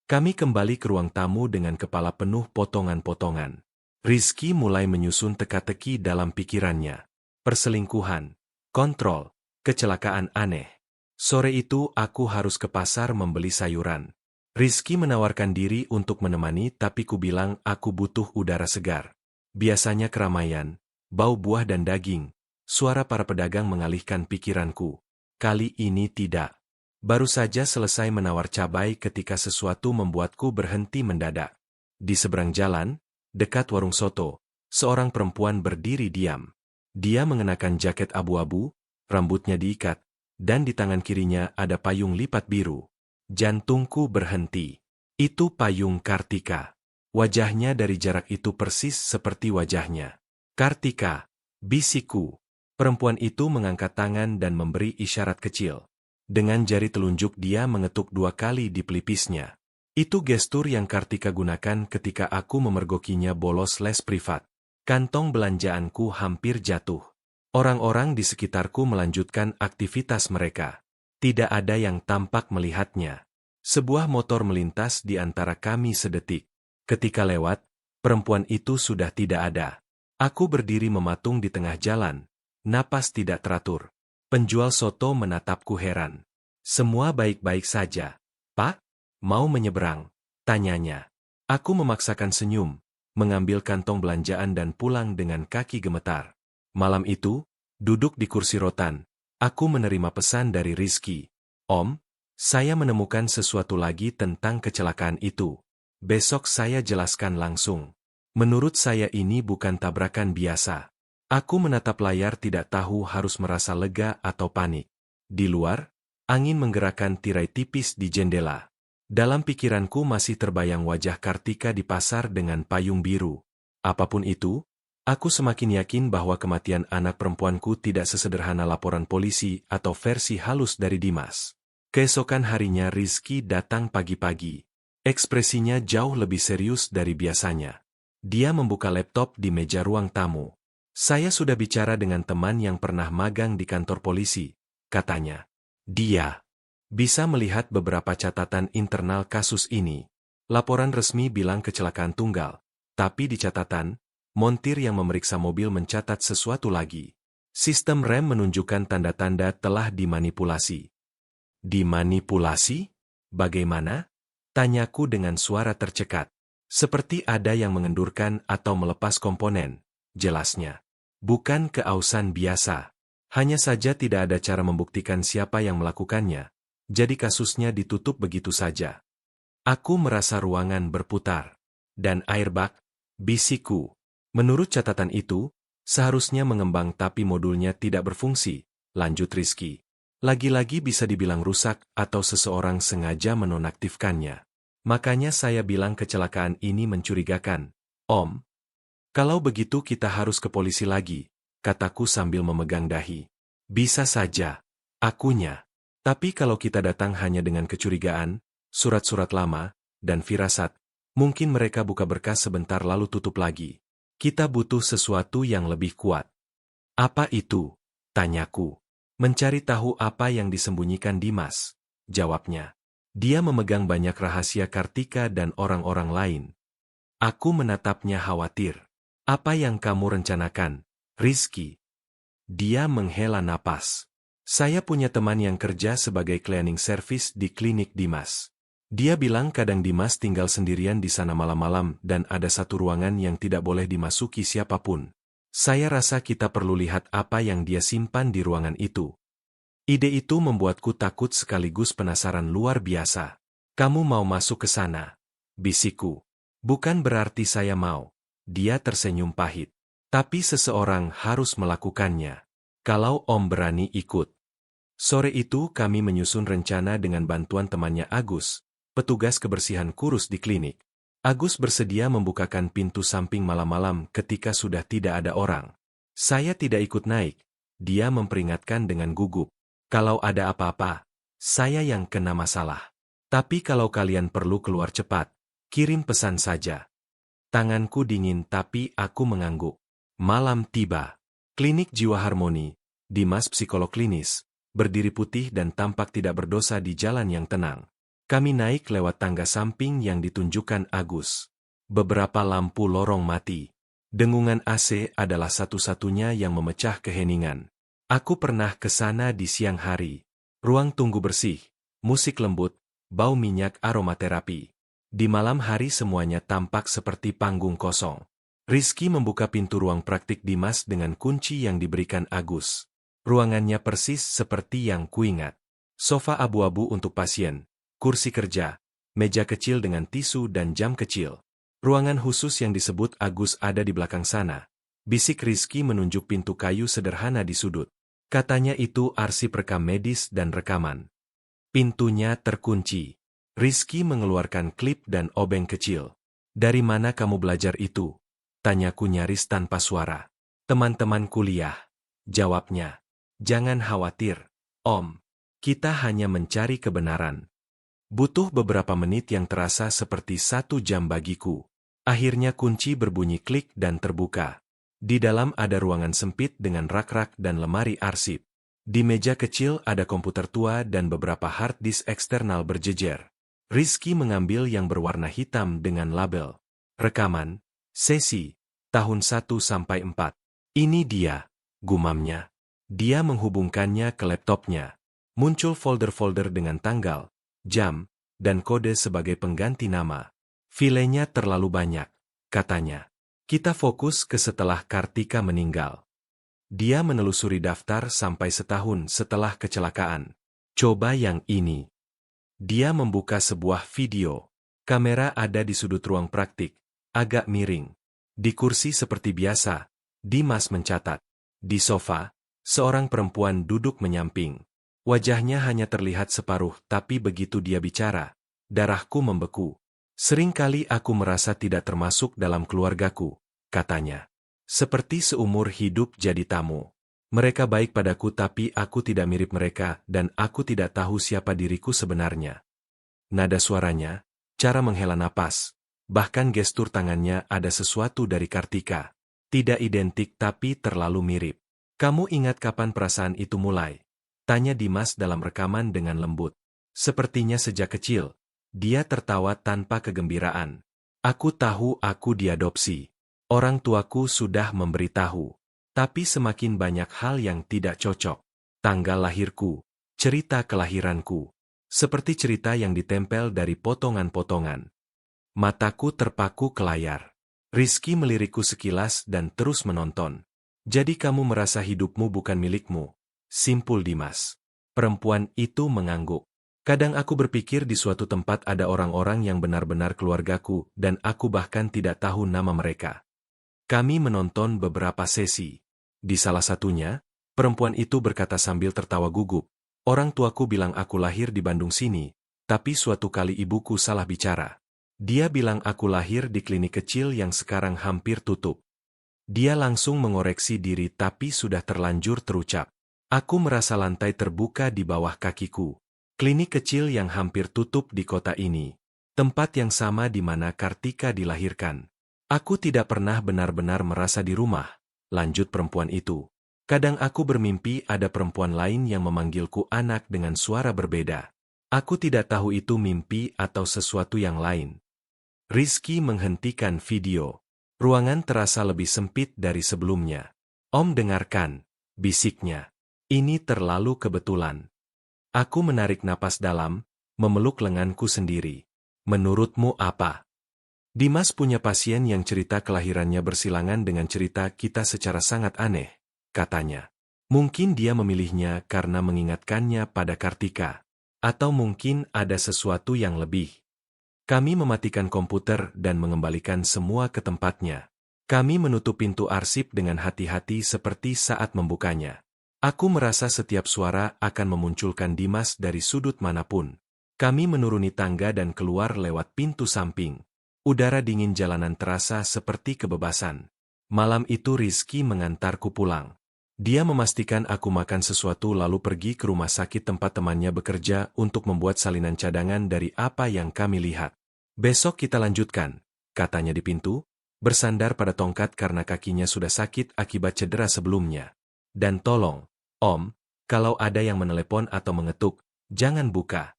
Kami kembali ke ruang tamu dengan kepala penuh potongan-potongan. Rizky mulai menyusun teka-teki dalam pikirannya. Perselingkuhan, kontrol, kecelakaan aneh. Sore itu aku harus ke pasar membeli sayuran. Rizky menawarkan diri untuk menemani tapi ku bilang aku butuh udara segar. Biasanya keramaian, bau buah dan daging, suara para pedagang mengalihkan pikiranku. Kali ini tidak. Baru saja selesai menawar cabai ketika sesuatu membuatku berhenti mendadak. Di seberang jalan, dekat warung soto, seorang perempuan berdiri diam. Dia mengenakan jaket abu-abu, rambutnya diikat, dan di tangan kirinya ada payung lipat biru. Jantungku berhenti. Itu payung Kartika. Wajahnya dari jarak itu persis seperti wajahnya. Kartika, bisikku. Perempuan itu mengangkat tangan dan memberi isyarat kecil. Dengan jari telunjuk dia mengetuk 2 kali di pelipisnya. Itu gestur yang Kartika gunakan ketika aku memergokinya bolos les privat. Kantong belanjaanku hampir jatuh. Orang-orang di sekitarku melanjutkan aktivitas mereka. Tidak ada yang tampak melihatnya. Sebuah motor melintas di antara kami sedetik. Ketika lewat, perempuan itu sudah tidak ada. Aku berdiri mematung di tengah jalan, napas tidak teratur. Penjual soto menatapku heran. Semua baik-baik saja. Pak, mau menyeberang? Tanyanya. Aku memaksakan senyum, mengambil kantong belanjaan dan pulang dengan kaki gemetar. Malam itu, duduk di kursi rotan, aku menerima pesan dari Rizky. Om, saya menemukan sesuatu lagi tentang kecelakaan itu. Besok saya jelaskan langsung. Menurut saya ini bukan tabrakan biasa. Aku menatap layar tidak tahu harus merasa lega atau panik. Di luar, angin menggerakkan tirai tipis di jendela. Dalam pikiranku masih terbayang wajah Kartika di pasar dengan payung biru. Apapun itu, aku semakin yakin bahwa kematian anak perempuanku tidak sesederhana laporan polisi atau versi halus dari Dimas. Keesokan harinya Rizky datang pagi-pagi. Ekspresinya jauh lebih serius dari biasanya. Dia membuka laptop di meja ruang tamu. Saya sudah bicara dengan teman yang pernah magang di kantor polisi, katanya. Dia bisa melihat beberapa catatan internal kasus ini. Laporan resmi bilang kecelakaan tunggal, tapi di catatan, montir yang memeriksa mobil mencatat sesuatu lagi. Sistem rem menunjukkan tanda-tanda telah dimanipulasi. Dimanipulasi? Bagaimana? Tanyaku dengan suara tercekat. Seperti ada yang mengendurkan atau melepas komponen. Jelasnya, bukan keausan biasa. Hanya saja tidak ada cara membuktikan siapa yang melakukannya. Jadi kasusnya ditutup begitu saja. Aku merasa ruangan berputar. Dan airbag, bisikku. Menurut catatan itu, seharusnya mengembang tapi modulnya tidak berfungsi, lanjut Rizky. Lagi-lagi bisa dibilang rusak atau seseorang sengaja menonaktifkannya. Makanya saya bilang kecelakaan ini mencurigakan. Om, kalau begitu kita harus ke polisi lagi, kataku sambil memegang dahi. Bisa saja. Akunya. Tapi kalau kita datang hanya dengan kecurigaan, surat-surat lama, dan firasat, mungkin mereka buka berkas sebentar lalu tutup lagi. Kita butuh sesuatu yang lebih kuat. Apa itu? Tanyaku. Mencari tahu apa yang disembunyikan Dimas. Jawabnya. Dia memegang banyak rahasia Kartika dan orang-orang lain. Aku menatapnya khawatir. Apa yang kamu rencanakan, Rizky? Dia menghela napas. Saya punya teman yang kerja sebagai cleaning service di klinik Dimas. Dia bilang kadang Dimas tinggal sendirian di sana malam-malam dan ada satu ruangan yang tidak boleh dimasuki siapapun. Saya rasa kita perlu lihat apa yang dia simpan di ruangan itu. Ide itu membuatku takut sekaligus penasaran luar biasa. Kamu mau masuk ke sana? Bisikku. Bukan berarti saya mau. Dia tersenyum pahit. Tapi seseorang harus melakukannya. Kalau Om berani ikut. Sore itu kami menyusun rencana dengan bantuan temannya Agus, petugas kebersihan kurus di klinik. Agus bersedia membukakan pintu samping malam-malam ketika sudah tidak ada orang. Saya tidak ikut naik. Dia memperingatkan dengan gugup. Kalau ada apa-apa, saya yang kena masalah. Tapi kalau kalian perlu keluar cepat, kirim pesan saja. Tanganku dingin tapi aku mengangguk. Malam tiba. Klinik Jiwa Harmoni, Dimas psikolog klinis, berdiri putih dan tampak tidak berdosa di jalan yang tenang. Kami naik lewat tangga samping yang ditunjukkan Agus. Beberapa lampu lorong mati. Dengungan AC adalah satu-satunya yang memecah keheningan. Aku pernah ke sana di siang hari. Ruang tunggu bersih, musik lembut, bau minyak aromaterapi. Di malam hari semuanya tampak seperti panggung kosong. Rizky membuka pintu ruang praktik Dimas dengan kunci yang diberikan Agus. Ruangannya persis seperti yang kuingat. Sofa abu-abu untuk pasien, kursi kerja, meja kecil dengan tisu dan jam kecil. Ruangan khusus yang disebut Agus ada di belakang sana. Bisik Rizky menunjuk pintu kayu sederhana di sudut. Katanya itu arsip rekam medis dan rekaman. Pintunya terkunci. Rizky mengeluarkan klip dan obeng kecil. Dari mana kamu belajar itu? Tanyaku nyaris tanpa suara. Teman-teman kuliah. Jawabnya. Jangan khawatir, Om. Kita hanya mencari kebenaran. Butuh beberapa menit yang terasa seperti 1 jam bagiku. Akhirnya kunci berbunyi klik dan terbuka. Di dalam ada ruangan sempit dengan rak-rak dan lemari arsip. Di meja kecil ada komputer tua dan beberapa hard disk eksternal berjejer. Rizky mengambil yang berwarna hitam dengan label. Rekaman, sesi, tahun 1 sampai 4. Ini dia, gumamnya. Dia menghubungkannya ke laptopnya. Muncul folder-folder dengan tanggal, jam, dan kode sebagai pengganti nama. Filenya terlalu banyak, katanya. Kita fokus ke setelah Kartika meninggal. Dia menelusuri daftar sampai setahun setelah kecelakaan. Coba yang ini. Dia membuka sebuah video. Kamera ada di sudut ruang praktik, agak miring. Di kursi seperti biasa, Dimas mencatat. Di sofa, seorang perempuan duduk menyamping. Wajahnya hanya terlihat separuh, tapi begitu dia bicara, darahku membeku. Seringkali aku merasa tidak termasuk dalam keluargaku, katanya. Seperti seumur hidup jadi tamu. Mereka baik padaku tapi aku tidak mirip mereka dan aku tidak tahu siapa diriku sebenarnya. Nada suaranya, cara menghela napas, bahkan gestur tangannya ada sesuatu dari Kartika. Tidak identik tapi terlalu mirip. Kamu ingat kapan perasaan itu mulai? Tanya Dimas dalam rekaman dengan lembut. Sepertinya sejak kecil. Dia tertawa tanpa kegembiraan. Aku tahu aku diadopsi. Orang tuaku sudah memberitahu. Tapi semakin banyak hal yang tidak cocok. Tanggal lahirku, cerita kelahiranku. Seperti cerita yang ditempel dari potongan-potongan. Mataku terpaku ke layar. Rizky melirikku sekilas dan terus menonton. Jadi kamu merasa hidupmu bukan milikmu. Simpul Dimas. Perempuan itu mengangguk. Kadang aku berpikir di suatu tempat ada orang-orang yang benar-benar keluargaku dan aku bahkan tidak tahu nama mereka. Kami menonton beberapa sesi. Di salah satunya, perempuan itu berkata sambil tertawa gugup, orang tuaku bilang aku lahir di Bandung sini, tapi suatu kali ibuku salah bicara. Dia bilang aku lahir di klinik kecil yang sekarang hampir tutup. Dia langsung mengoreksi diri tapi sudah terlanjur terucap. Aku merasa lantai terbuka di bawah kakiku. Klinik kecil yang hampir tutup di kota ini. Tempat yang sama di mana Kartika dilahirkan. Aku tidak pernah benar-benar merasa di rumah, lanjut perempuan itu. Kadang aku bermimpi ada perempuan lain yang memanggilku anak dengan suara berbeda. Aku tidak tahu itu mimpi atau sesuatu yang lain. Rizky menghentikan video. Ruangan terasa lebih sempit dari sebelumnya. Om dengarkan, bisiknya. Ini terlalu kebetulan. Aku menarik napas dalam, memeluk lenganku sendiri. Menurutmu apa? Dimas punya pasien yang cerita kelahirannya bersilangan dengan cerita kita secara sangat aneh, katanya. Mungkin dia memilihnya karena mengingatkannya pada Kartika. Atau mungkin ada sesuatu yang lebih. Kami mematikan komputer dan mengembalikan semua ke tempatnya. Kami menutup pintu arsip dengan hati-hati seperti saat membukanya. Aku merasa setiap suara akan memunculkan Dimas dari sudut manapun. Kami menuruni tangga dan keluar lewat pintu samping. Udara dingin jalanan terasa seperti kebebasan. Malam itu Rizky mengantarku pulang. Dia memastikan aku makan sesuatu lalu pergi ke rumah sakit tempat temannya bekerja untuk membuat salinan cadangan dari apa yang kami lihat. Besok kita lanjutkan, katanya di pintu, bersandar pada tongkat karena kakinya sudah sakit akibat cedera sebelumnya. Dan tolong, Om, kalau ada yang menelepon atau mengetuk, jangan buka.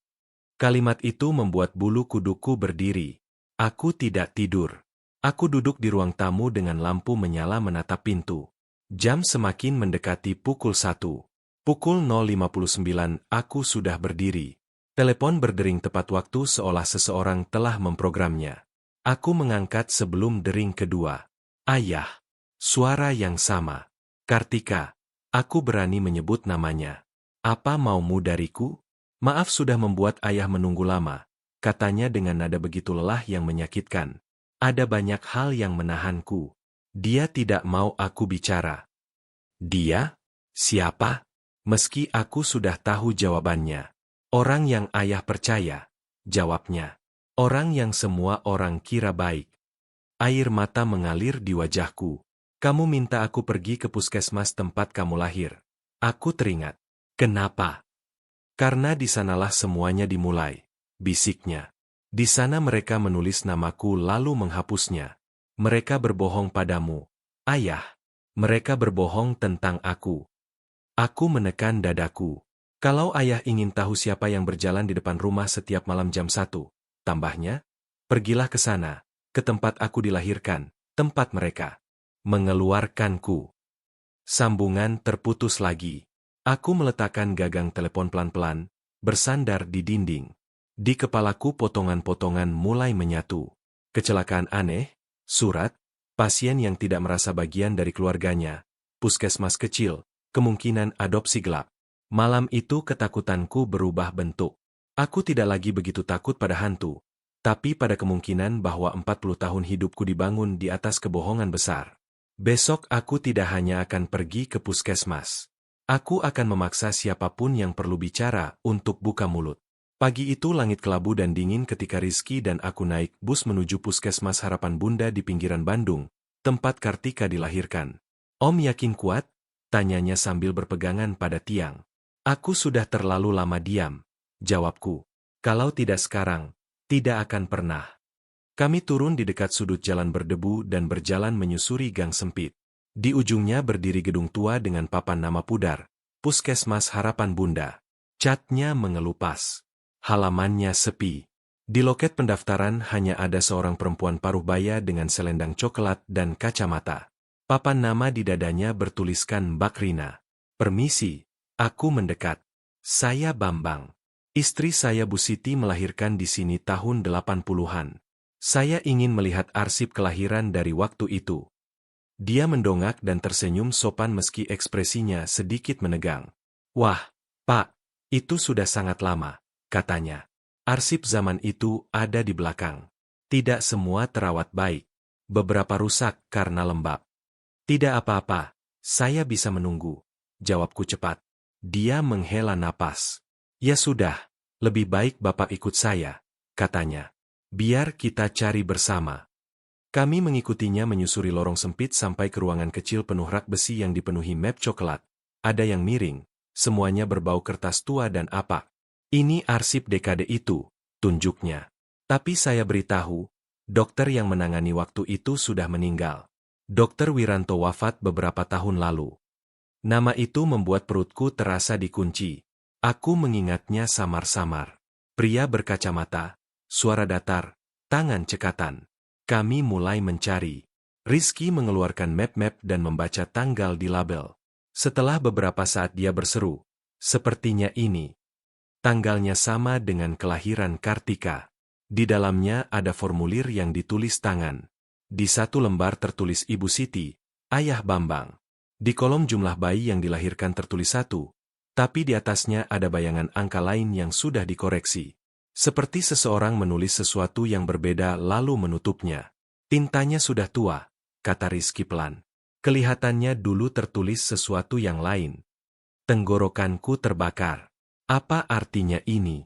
Kalimat itu membuat bulu kuduku berdiri. Aku tidak tidur. Aku duduk di ruang tamu dengan lampu menyala menatap pintu. Jam semakin mendekati pukul 1. Pukul 0.59 aku sudah berdiri. Telepon berdering tepat waktu seolah seseorang telah memprogramnya. Aku mengangkat sebelum dering kedua. Ayah. Suara yang sama. Kartika. Aku berani menyebut namanya. Apa maumu dariku? Maaf sudah membuat ayah menunggu lama. Katanya dengan nada begitu lelah yang menyakitkan. Ada banyak hal yang menahanku. Dia tidak mau aku bicara. Dia? Siapa? Meski aku sudah tahu jawabannya. Orang yang ayah percaya. Jawabnya. Orang yang semua orang kira baik. Air mata mengalir di wajahku. Kamu minta aku pergi ke puskesmas tempat kamu lahir. Aku teringat. Kenapa? Karena di sanalah semuanya dimulai. Bisiknya. Di sana mereka menulis namaku lalu menghapusnya. Mereka berbohong padamu. Ayah. Mereka berbohong tentang aku. Aku menekan dadaku. Kalau ayah ingin tahu siapa yang berjalan di depan rumah setiap malam jam 1, tambahnya, pergilah ke sana, ke tempat aku dilahirkan, tempat mereka mengeluarkanku. Sambungan terputus lagi. Aku meletakkan gagang telepon pelan-pelan, bersandar di dinding. Di kepalaku potongan-potongan mulai menyatu. Kecelakaan aneh, surat, pasien yang tidak merasa bagian dari keluarganya, puskesmas kecil, kemungkinan adopsi gelap. Malam itu ketakutanku berubah bentuk. Aku tidak lagi begitu takut pada hantu, tapi pada kemungkinan bahwa 40 tahun hidupku dibangun di atas kebohongan besar. Besok aku tidak hanya akan pergi ke puskesmas. Aku akan memaksa siapapun yang perlu bicara untuk buka mulut. Pagi itu langit kelabu dan dingin ketika Rizky dan aku naik bus menuju puskesmas Harapan Bunda di pinggiran Bandung, tempat Kartika dilahirkan. Om yakin kuat? Tanyanya sambil berpegangan pada tiang. Aku sudah terlalu lama diam, jawabku. Kalau tidak sekarang, tidak akan pernah. Kami turun di dekat sudut jalan berdebu dan berjalan menyusuri gang sempit. Di ujungnya berdiri gedung tua dengan papan nama pudar, Puskesmas Harapan Bunda. Catnya mengelupas. Halamannya sepi. Di loket pendaftaran hanya ada seorang perempuan paruh baya dengan selendang coklat dan kacamata. Papan nama di dadanya bertuliskan Mbak Rina. Permisi. Aku mendekat. Saya Bambang. Istri saya Bu Siti melahirkan di sini tahun 80-an. Saya ingin melihat arsip kelahiran dari waktu itu. Dia mendongak dan tersenyum sopan meski ekspresinya sedikit menegang. Wah, Pak, itu sudah sangat lama, katanya. Arsip zaman itu ada di belakang. Tidak semua terawat baik. Beberapa rusak karena lembab. Tidak apa-apa, saya bisa menunggu, jawabku cepat. Dia menghela napas. Ya sudah, lebih baik Bapak ikut saya, katanya. Biar kita cari bersama. Kami mengikutinya menyusuri lorong sempit sampai ke ruangan kecil penuh rak besi yang dipenuhi map coklat. Ada yang miring, semuanya berbau kertas tua dan apak. Ini arsip dekade itu, tunjuknya. Tapi saya beritahu, dokter yang menangani waktu itu sudah meninggal. Dokter Wiranto wafat beberapa tahun lalu. Nama itu membuat perutku terasa dikunci. Aku mengingatnya samar-samar. Pria berkacamata, suara datar, tangan cekatan. Kami mulai mencari. Rizky mengeluarkan map-map dan membaca tanggal di label. Setelah beberapa saat dia berseru, sepertinya ini. Tanggalnya sama dengan kelahiran Kartika. Di dalamnya ada formulir yang ditulis tangan. Di satu lembar tertulis Ibu Siti, Ayah Bambang. Di kolom jumlah bayi yang dilahirkan tertulis 1, tapi di atasnya ada bayangan angka lain yang sudah dikoreksi. Seperti seseorang menulis sesuatu yang berbeda lalu menutupnya. Tintanya sudah tua, kata Rizky pelan. Kelihatannya dulu tertulis sesuatu yang lain. Tenggorokanku terbakar. Apa artinya ini?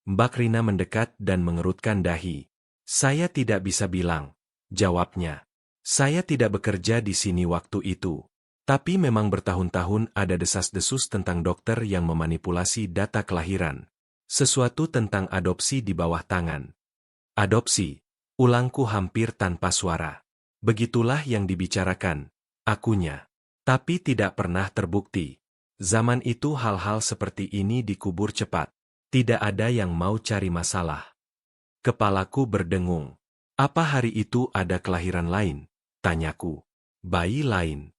Mbak Rina mendekat dan mengerutkan dahi. Saya tidak bisa bilang, jawabnya. Saya tidak bekerja di sini waktu itu. Tapi memang bertahun-tahun ada desas-desus tentang dokter yang memanipulasi data kelahiran. Sesuatu tentang adopsi di bawah tangan. Adopsi, ulangku hampir tanpa suara. Begitulah yang dibicarakan, akunya. Tapi tidak pernah terbukti. Zaman itu hal-hal seperti ini dikubur cepat. Tidak ada yang mau cari masalah. Kepalaku berdengung. Apa hari itu ada kelahiran lain? Tanyaku. Bayi lain.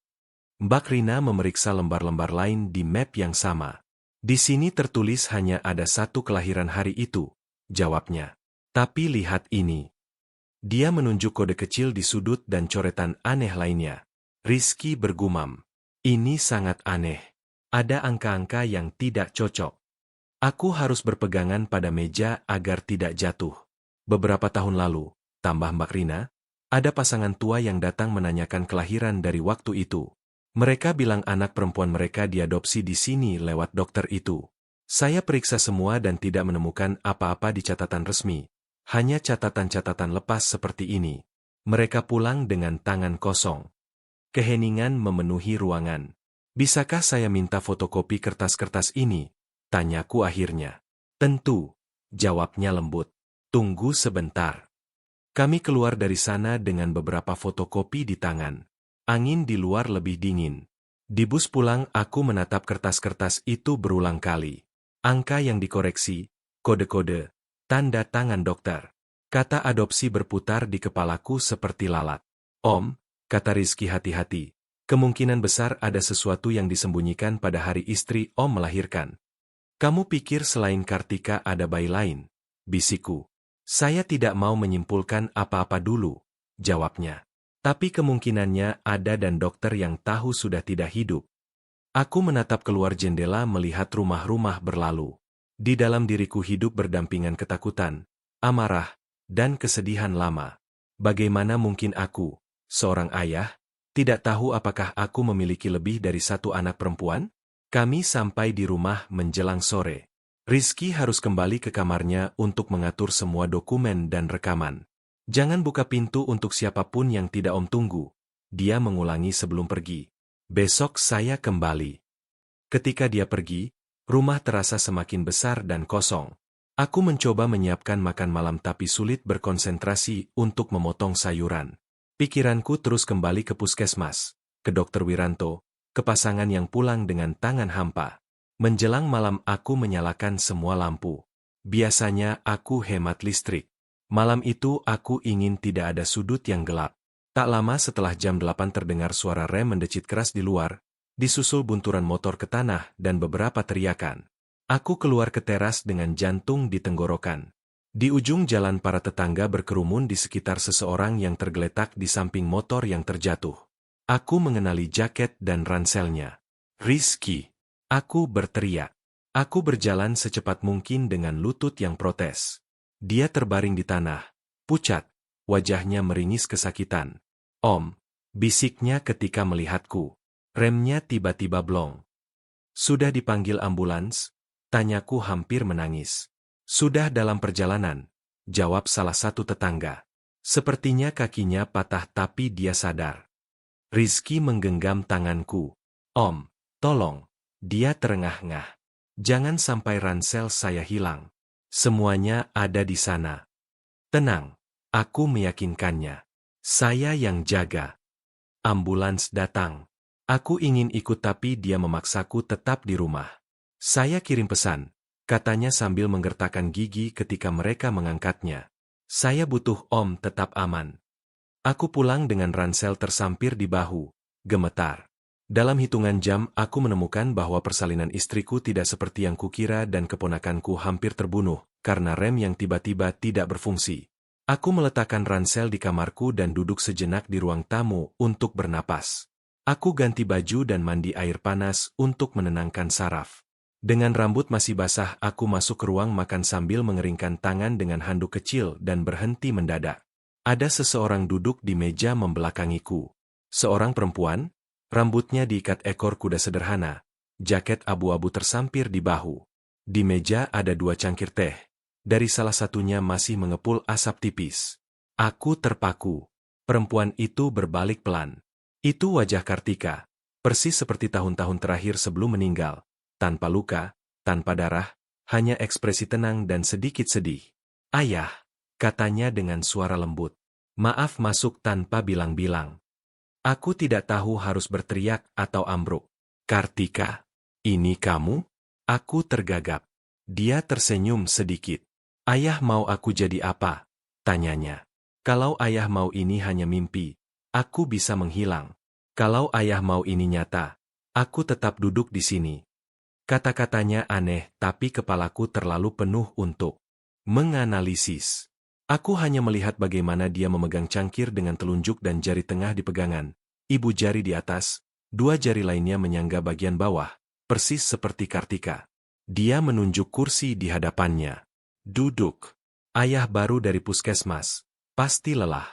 Mbak Rina memeriksa lembar-lembar lain di map yang sama. Di sini tertulis hanya ada satu kelahiran hari itu, jawabnya. Tapi lihat ini. Dia menunjuk kode kecil di sudut dan coretan aneh lainnya. Rizky bergumam. Ini sangat aneh. Ada angka-angka yang tidak cocok. Aku harus berpegangan pada meja agar tidak jatuh. Beberapa tahun lalu, tambah Mbak Rina, ada pasangan tua yang datang menanyakan kelahiran dari waktu itu. Mereka bilang anak perempuan mereka diadopsi di sini lewat dokter itu. Saya periksa semua dan tidak menemukan apa-apa di catatan resmi. Hanya catatan-catatan lepas seperti ini. Mereka pulang dengan tangan kosong. Keheningan memenuhi ruangan. Bisakah saya minta fotokopi kertas-kertas ini? Tanyaku akhirnya. Tentu, jawabnya lembut. Tunggu sebentar. Kami keluar dari sana dengan beberapa fotokopi di tangan. Angin di luar lebih dingin. Di bus pulang aku menatap kertas-kertas itu berulang kali. Angka yang dikoreksi, kode-kode, tanda tangan dokter. Kata adopsi berputar di kepalaku seperti lalat. Om, kata Rizky hati-hati. Kemungkinan besar ada sesuatu yang disembunyikan pada hari istri Om melahirkan. Kamu pikir selain Kartika ada bayi lain? Bisikku. Saya tidak mau menyimpulkan apa-apa dulu, jawabnya. Tapi kemungkinannya ada dan dokter yang tahu sudah tidak hidup. Aku menatap keluar jendela melihat rumah-rumah berlalu. Di dalam diriku hidup berdampingan ketakutan, amarah, dan kesedihan lama. Bagaimana mungkin aku, seorang ayah, tidak tahu apakah aku memiliki lebih dari satu anak perempuan? Kami sampai di rumah menjelang sore. Rizky harus kembali ke kamarnya untuk mengatur semua dokumen dan rekaman. Jangan buka pintu untuk siapapun yang tidak Om tunggu. Dia mengulangi sebelum pergi. Besok saya kembali. Ketika dia pergi, rumah terasa semakin besar dan kosong. Aku mencoba menyiapkan makan malam tapi sulit berkonsentrasi untuk memotong sayuran. Pikiranku terus kembali ke puskesmas, ke Dokter Wiranto, ke pasangan yang pulang dengan tangan hampa. Menjelang malam aku menyalakan semua lampu. Biasanya aku hemat listrik. Malam itu aku ingin tidak ada sudut yang gelap. Tak lama setelah jam 8 terdengar suara rem mendecit keras di luar, disusul bunturan motor ke tanah dan beberapa teriakan. Aku keluar ke teras dengan jantung di tenggorokan. Di ujung jalan para tetangga berkerumun di sekitar seseorang yang tergeletak di samping motor yang terjatuh. Aku mengenali jaket dan ranselnya. Rizky. Aku berteriak. Aku berjalan secepat mungkin dengan lutut yang protes. Dia terbaring di tanah, pucat, wajahnya meringis kesakitan. Om, bisiknya ketika melihatku. Remnya tiba-tiba blong. Sudah dipanggil ambulans? Tanyaku hampir menangis. Sudah dalam perjalanan, jawab salah satu tetangga. Sepertinya kakinya patah tapi dia sadar. Rizky menggenggam tanganku. Om, tolong. Dia terengah-engah. Jangan sampai ransel saya hilang. Semuanya ada di sana. Tenang, aku meyakinkannya. Saya yang jaga. Ambulans datang. Aku ingin ikut tapi dia memaksaku tetap di rumah. Saya kirim pesan, katanya sambil menggertakkan gigi ketika mereka mengangkatnya. Saya butuh Om tetap aman. Aku pulang dengan ransel tersampir di bahu, gemetar. Dalam hitungan jam aku menemukan bahwa persalinan istriku tidak seperti yang kukira dan keponakanku hampir terbunuh karena rem yang tiba-tiba tidak berfungsi. Aku meletakkan ransel di kamarku dan duduk sejenak di ruang tamu untuk bernapas. Aku ganti baju dan mandi air panas untuk menenangkan saraf. Dengan rambut masih basah, aku masuk ke ruang makan sambil mengeringkan tangan dengan handuk kecil dan berhenti mendadak. Ada seseorang duduk di meja membelakangiku. Seorang perempuan, rambutnya diikat ekor kuda sederhana, jaket abu-abu tersampir di bahu. Di meja ada 2 cangkir teh. Dari salah satunya masih mengepul asap tipis. Aku terpaku. Perempuan itu berbalik pelan. Itu wajah Kartika, persis seperti tahun-tahun terakhir sebelum meninggal. Tanpa luka, tanpa darah, hanya ekspresi tenang dan sedikit sedih. Ayah, katanya dengan suara lembut. Maaf masuk tanpa bilang-bilang. Aku tidak tahu harus berteriak atau ambruk. Kartika, ini kamu? Aku tergagap. Dia tersenyum sedikit. Ayah mau aku jadi apa? Tanyanya. Kalau ayah mau ini hanya mimpi, aku bisa menghilang. Kalau ayah mau ini nyata, aku tetap duduk di sini. Kata-katanya aneh, tapi kepalaku terlalu penuh untuk menganalisis. Aku hanya melihat bagaimana dia memegang cangkir dengan telunjuk dan jari tengah di pegangan, ibu jari di atas, 2 jari lainnya menyangga bagian bawah, persis seperti Kartika. Dia menunjuk kursi di hadapannya. Duduk. Ayah baru dari puskesmas. Pasti lelah.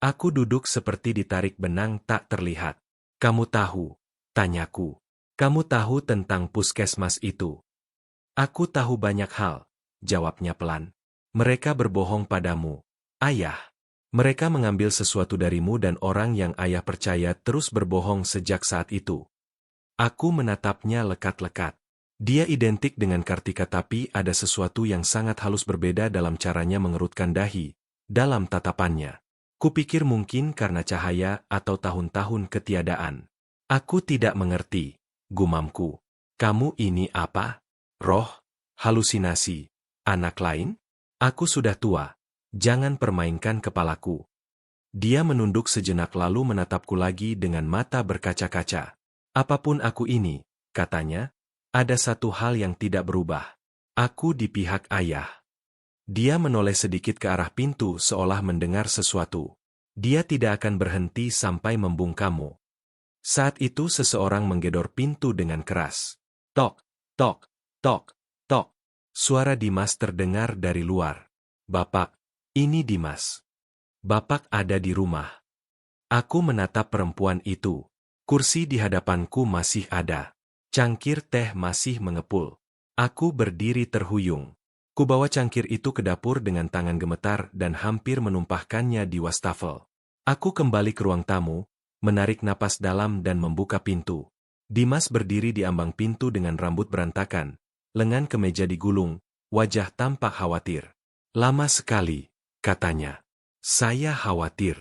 Aku duduk seperti ditarik benang tak terlihat. Kamu tahu? Tanyaku. Kamu tahu tentang puskesmas itu? Aku tahu banyak hal, jawabnya pelan. Mereka berbohong padamu. Ayah. Mereka mengambil sesuatu darimu dan orang yang ayah percaya terus berbohong sejak saat itu. Aku menatapnya lekat-lekat. Dia identik dengan Kartika tapi ada sesuatu yang sangat halus berbeda dalam caranya mengerutkan dahi, dalam tatapannya. Kupikir mungkin karena cahaya atau tahun-tahun ketiadaan. Aku tidak mengerti. Gumamku. Kamu ini apa? Roh? Halusinasi? Anak lain? Aku sudah tua. Jangan permainkan kepalaku. Dia menunduk sejenak lalu menatapku lagi dengan mata berkaca-kaca. Apapun aku ini, katanya, ada satu hal yang tidak berubah. Aku di pihak ayah. Dia menoleh sedikit ke arah pintu seolah mendengar sesuatu. Dia tidak akan berhenti sampai membungkamu. Saat itu seseorang menggedor pintu dengan keras. Tok, tok, tok, tok. Suara Dimas terdengar dari luar. Bapak, ini Dimas. Bapak ada di rumah. Aku menatap perempuan itu. Kursi di hadapanku masih ada. Cangkir teh masih mengepul. Aku berdiri terhuyung. Kubawa cangkir itu ke dapur dengan tangan gemetar dan hampir menumpahkannya di wastafel. Aku kembali ke ruang tamu, menarik napas dalam dan membuka pintu. Dimas berdiri di ambang pintu dengan rambut berantakan, lengan kemeja digulung, wajah tampak khawatir. Lama sekali, katanya. Saya khawatir.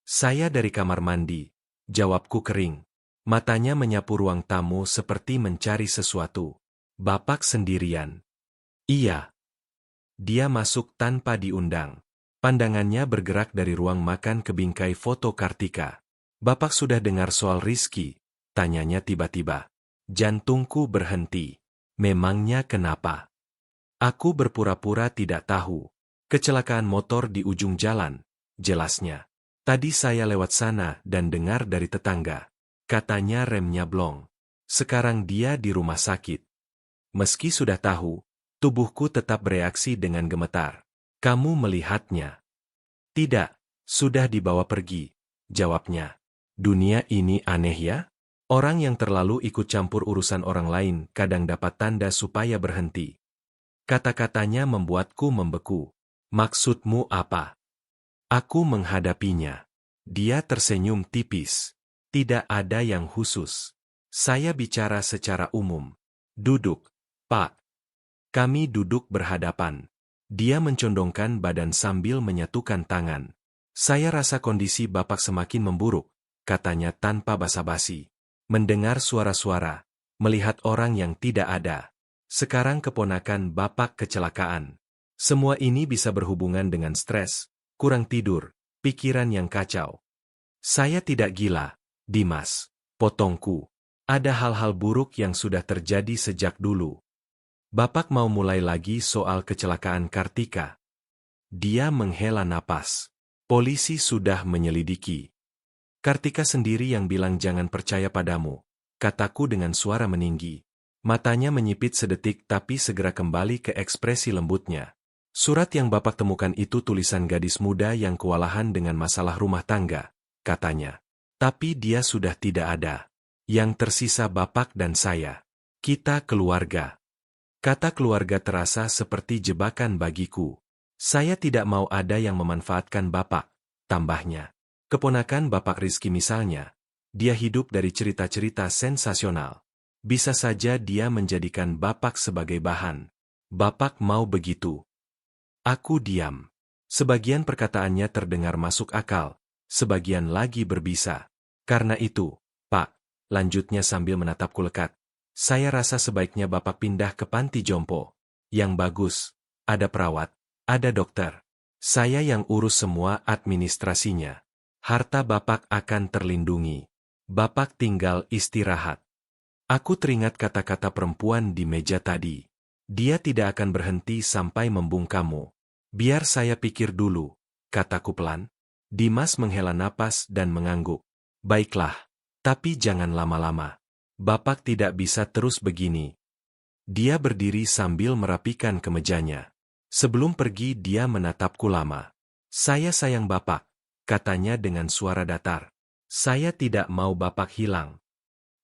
Saya dari kamar mandi, jawabku kering. Matanya menyapu ruang tamu seperti mencari sesuatu. Bapak sendirian. Iya. Dia masuk tanpa diundang. Pandangannya bergerak dari ruang makan ke bingkai foto Kartika. Bapak sudah dengar soal Rizky? Tanyanya tiba-tiba. Jantungku berhenti. Memangnya kenapa? Aku berpura-pura tidak tahu. Kecelakaan motor di ujung jalan, jelasnya. Tadi saya lewat sana dan dengar dari tetangga. Katanya remnya blong. Sekarang dia di rumah sakit. Meski sudah tahu, tubuhku tetap bereaksi dengan gemetar. Kamu melihatnya? Tidak, sudah dibawa pergi, jawabnya. Dunia ini aneh ya? Orang yang terlalu ikut campur urusan orang lain kadang dapat tanda supaya berhenti. Kata-katanya membuatku membeku. Maksudmu apa? Aku menghadapinya. Dia tersenyum tipis. Tidak ada yang khusus. Saya bicara secara umum. Duduk, Pak. Kami duduk berhadapan. Dia mencondongkan badan sambil menyatukan tangan. Saya rasa kondisi Bapak semakin memburuk, katanya tanpa basa-basi. Mendengar suara-suara, melihat orang yang tidak ada. Sekarang keponakan Bapak kecelakaan. Semua ini bisa berhubungan dengan stres, kurang tidur, pikiran yang kacau. Saya tidak gila, Dimas. Potongku. Ada hal-hal buruk yang sudah terjadi sejak dulu. Bapak mau mulai lagi soal kecelakaan Kartika. Dia menghela napas. Polisi sudah menyelidiki. Kartika sendiri yang bilang jangan percaya padamu, kataku dengan suara meninggi. Matanya menyipit sedetik tapi segera kembali ke ekspresi lembutnya. Surat yang Bapak temukan itu tulisan gadis muda yang kewalahan dengan masalah rumah tangga, katanya. Tapi dia sudah tidak ada. Yang tersisa Bapak dan saya. Kita keluarga. Kata keluarga terasa seperti jebakan bagiku. Saya tidak mau ada yang memanfaatkan Bapak, tambahnya. Keponakan Bapak Rizky misalnya. Dia hidup dari cerita-cerita sensasional. Bisa saja dia menjadikan Bapak sebagai bahan. Bapak mau begitu. Aku diam. Sebagian perkataannya terdengar masuk akal, sebagian lagi berbisa. Karena itu, Pak, lanjutnya sambil menatapku lekat. Saya rasa sebaiknya Bapak pindah ke panti jompo. Yang bagus, ada perawat, ada dokter. Saya yang urus semua administrasinya. Harta Bapak akan terlindungi. Bapak tinggal istirahat. Aku teringat kata-kata perempuan di meja tadi. Dia tidak akan berhenti sampai membungkamu. Biar saya pikir dulu, kataku pelan. Dimas menghela napas dan mengangguk. Baiklah, tapi jangan lama-lama. Bapak tidak bisa terus begini. Dia berdiri sambil merapikan kemejanya. Sebelum pergi dia menatapku lama. Saya sayang Bapak, katanya dengan suara datar. Saya tidak mau Bapak hilang.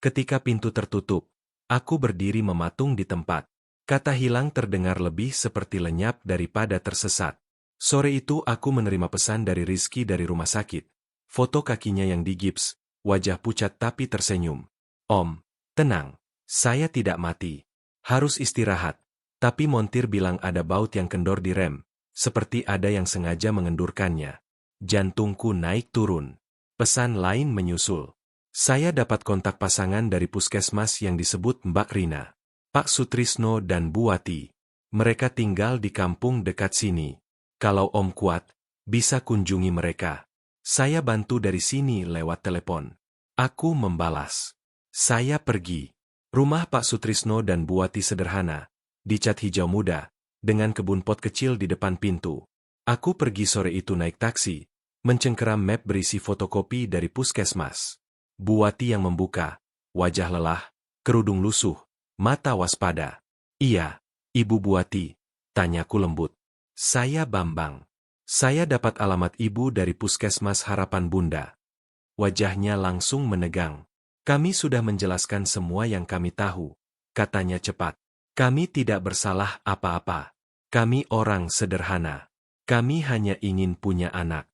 Ketika pintu tertutup, aku berdiri mematung di tempat. Kata hilang terdengar lebih seperti lenyap daripada tersesat. Sore itu aku menerima pesan dari Rizky dari rumah sakit. Foto kakinya yang digips, wajah pucat tapi tersenyum. Om, tenang, saya tidak mati. Harus istirahat. Tapi montir bilang ada baut yang kendor di rem, seperti ada yang sengaja mengendurkannya. Jantungku naik turun. Pesan lain menyusul. Saya dapat kontak pasangan dari puskesmas yang disebut Mbak Rina, Pak Sutrisno dan Bu Wati. Mereka tinggal di kampung dekat sini. Kalau Om kuat, bisa kunjungi mereka. Saya bantu dari sini lewat telepon. Aku membalas. Saya pergi. Rumah Pak Sutrisno dan Buati sederhana, dicat hijau muda, dengan kebun pot kecil di depan pintu. Aku pergi sore itu naik taksi, mencengkeram map berisi fotokopi dari puskesmas. Buati yang membuka, wajah lelah, kerudung lusuh, mata waspada. Iya, Ibu Buati, tanyaku lembut. Saya Bambang. Saya dapat alamat ibu dari puskesmas Harapan Bunda. Wajahnya langsung menegang. Kami sudah menjelaskan semua yang kami tahu, katanya cepat. Kami tidak bersalah apa-apa. Kami orang sederhana. Kami hanya ingin punya anak.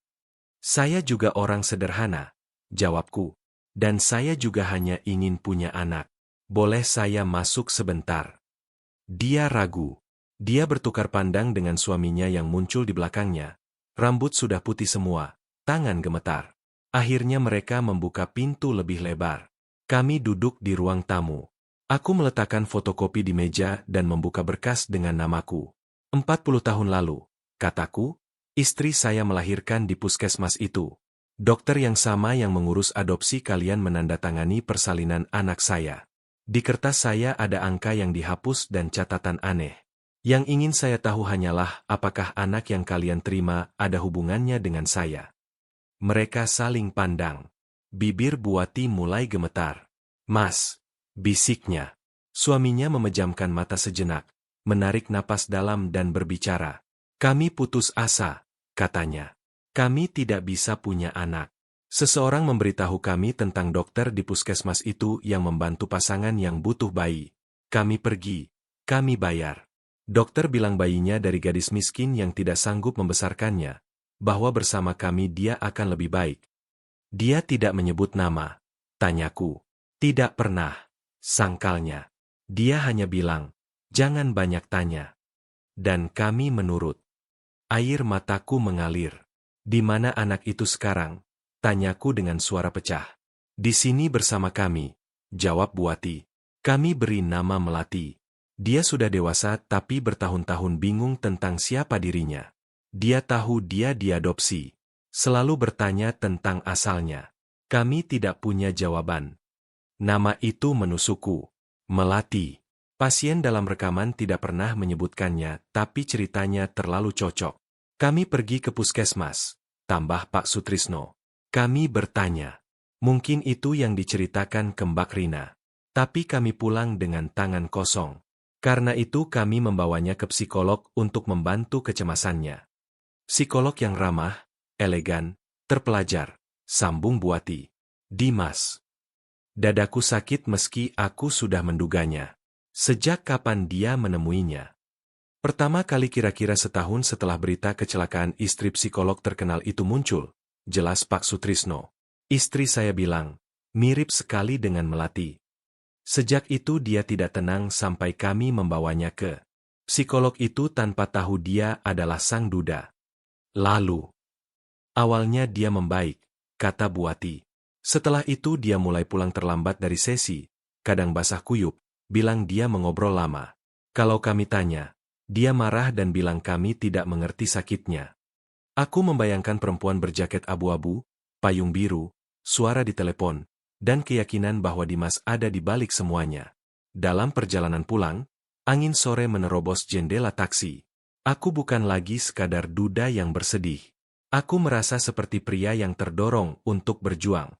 Saya juga orang sederhana, jawabku. Dan saya juga hanya ingin punya anak. Boleh saya masuk sebentar? Dia ragu. Dia bertukar pandang dengan suaminya yang muncul di belakangnya. Rambut sudah putih semua, tangan gemetar. Akhirnya mereka membuka pintu lebih lebar. Kami duduk di ruang tamu. Aku meletakkan fotokopi di meja dan membuka berkas dengan namaku. 40 tahun lalu, kataku, istri saya melahirkan di puskesmas itu. Dokter yang sama yang mengurus adopsi kalian menandatangani persalinan anak saya. Di kertas saya ada angka yang dihapus dan catatan aneh. Yang ingin saya tahu hanyalah apakah anak yang kalian terima ada hubungannya dengan saya. Mereka saling pandang. Bibir Buati mulai gemetar. Mas, bisiknya. Suaminya memejamkan mata sejenak, menarik napas dalam dan berbicara. Kami putus asa, katanya. Kami tidak bisa punya anak. Seseorang memberitahu kami tentang dokter di puskesmas itu yang membantu pasangan yang butuh bayi. Kami pergi. Kami bayar. Dokter bilang bayinya dari gadis miskin yang tidak sanggup membesarkannya, bahwa bersama kami dia akan lebih baik. Dia tidak menyebut nama. Tanyaku. Tidak pernah. Sangkalnya. Dia hanya bilang, jangan banyak tanya. Dan kami menurut. Air mataku mengalir. Di mana anak itu sekarang? Tanyaku dengan suara pecah. Di sini bersama kami, jawab Buati. Kami beri nama Melati. Dia sudah dewasa tapi bertahun-tahun bingung tentang siapa dirinya. Dia tahu dia diadopsi. Selalu bertanya tentang asalnya. Kami tidak punya jawaban. Nama itu menusukku. Melati. Pasien dalam rekaman tidak pernah menyebutkannya, tapi ceritanya terlalu cocok. Kami pergi ke puskesmas, tambah Pak Sutrisno. Kami bertanya. Mungkin itu yang diceritakan ke Mbak Rina. Tapi kami pulang dengan tangan kosong. Karena itu kami membawanya ke psikolog untuk membantu kecemasannya. Psikolog yang ramah, elegan, terpelajar, sambung Buati. Dimas. Dadaku sakit meski aku sudah menduganya. Sejak kapan dia menemuinya? Pertama kali kira-kira setahun setelah berita kecelakaan istri psikolog terkenal itu muncul, jelas Pak Sutrisno. Istri saya bilang, mirip sekali dengan Melati. Sejak itu dia tidak tenang sampai kami membawanya ke psikolog itu tanpa tahu dia adalah sang duda. Lalu, awalnya dia membaik, kata Buati. Setelah itu dia mulai pulang terlambat dari sesi, kadang basah kuyup, bilang dia mengobrol lama. Kalau kami tanya, dia marah dan bilang kami tidak mengerti sakitnya. Aku membayangkan perempuan berjaket abu-abu, payung biru, suara di telepon, dan keyakinan bahwa Dimas ada di balik semuanya. Dalam perjalanan pulang, angin sore menerobos jendela taksi. Aku bukan lagi sekadar duda yang bersedih. Aku merasa seperti pria yang terdorong untuk berjuang.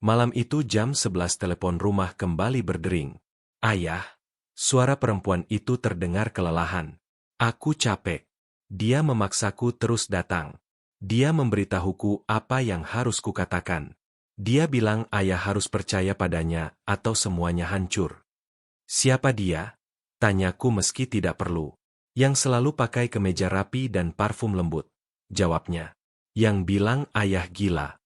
Malam itu jam 11 telepon rumah kembali berdering. Ayah, suara perempuan itu terdengar kelelahan. Aku capek. Dia memaksaku terus datang. Dia memberitahuku apa yang harus kukatakan. Dia bilang ayah harus percaya padanya atau semuanya hancur. Siapa dia? Tanyaku meski tidak perlu. Yang selalu pakai kemeja rapi dan parfum lembut. Jawabnya. Yang bilang ayah gila.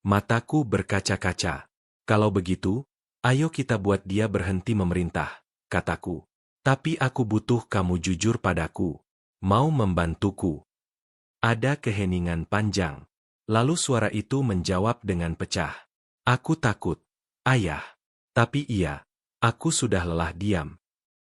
Mataku berkaca-kaca. Kalau begitu, ayo kita buat dia berhenti memerintah, kataku. Tapi aku butuh kamu jujur padaku. Mau membantuku. Ada keheningan panjang. Lalu suara itu menjawab dengan pecah. Aku takut. Ayah. Tapi iya. Aku sudah lelah diam.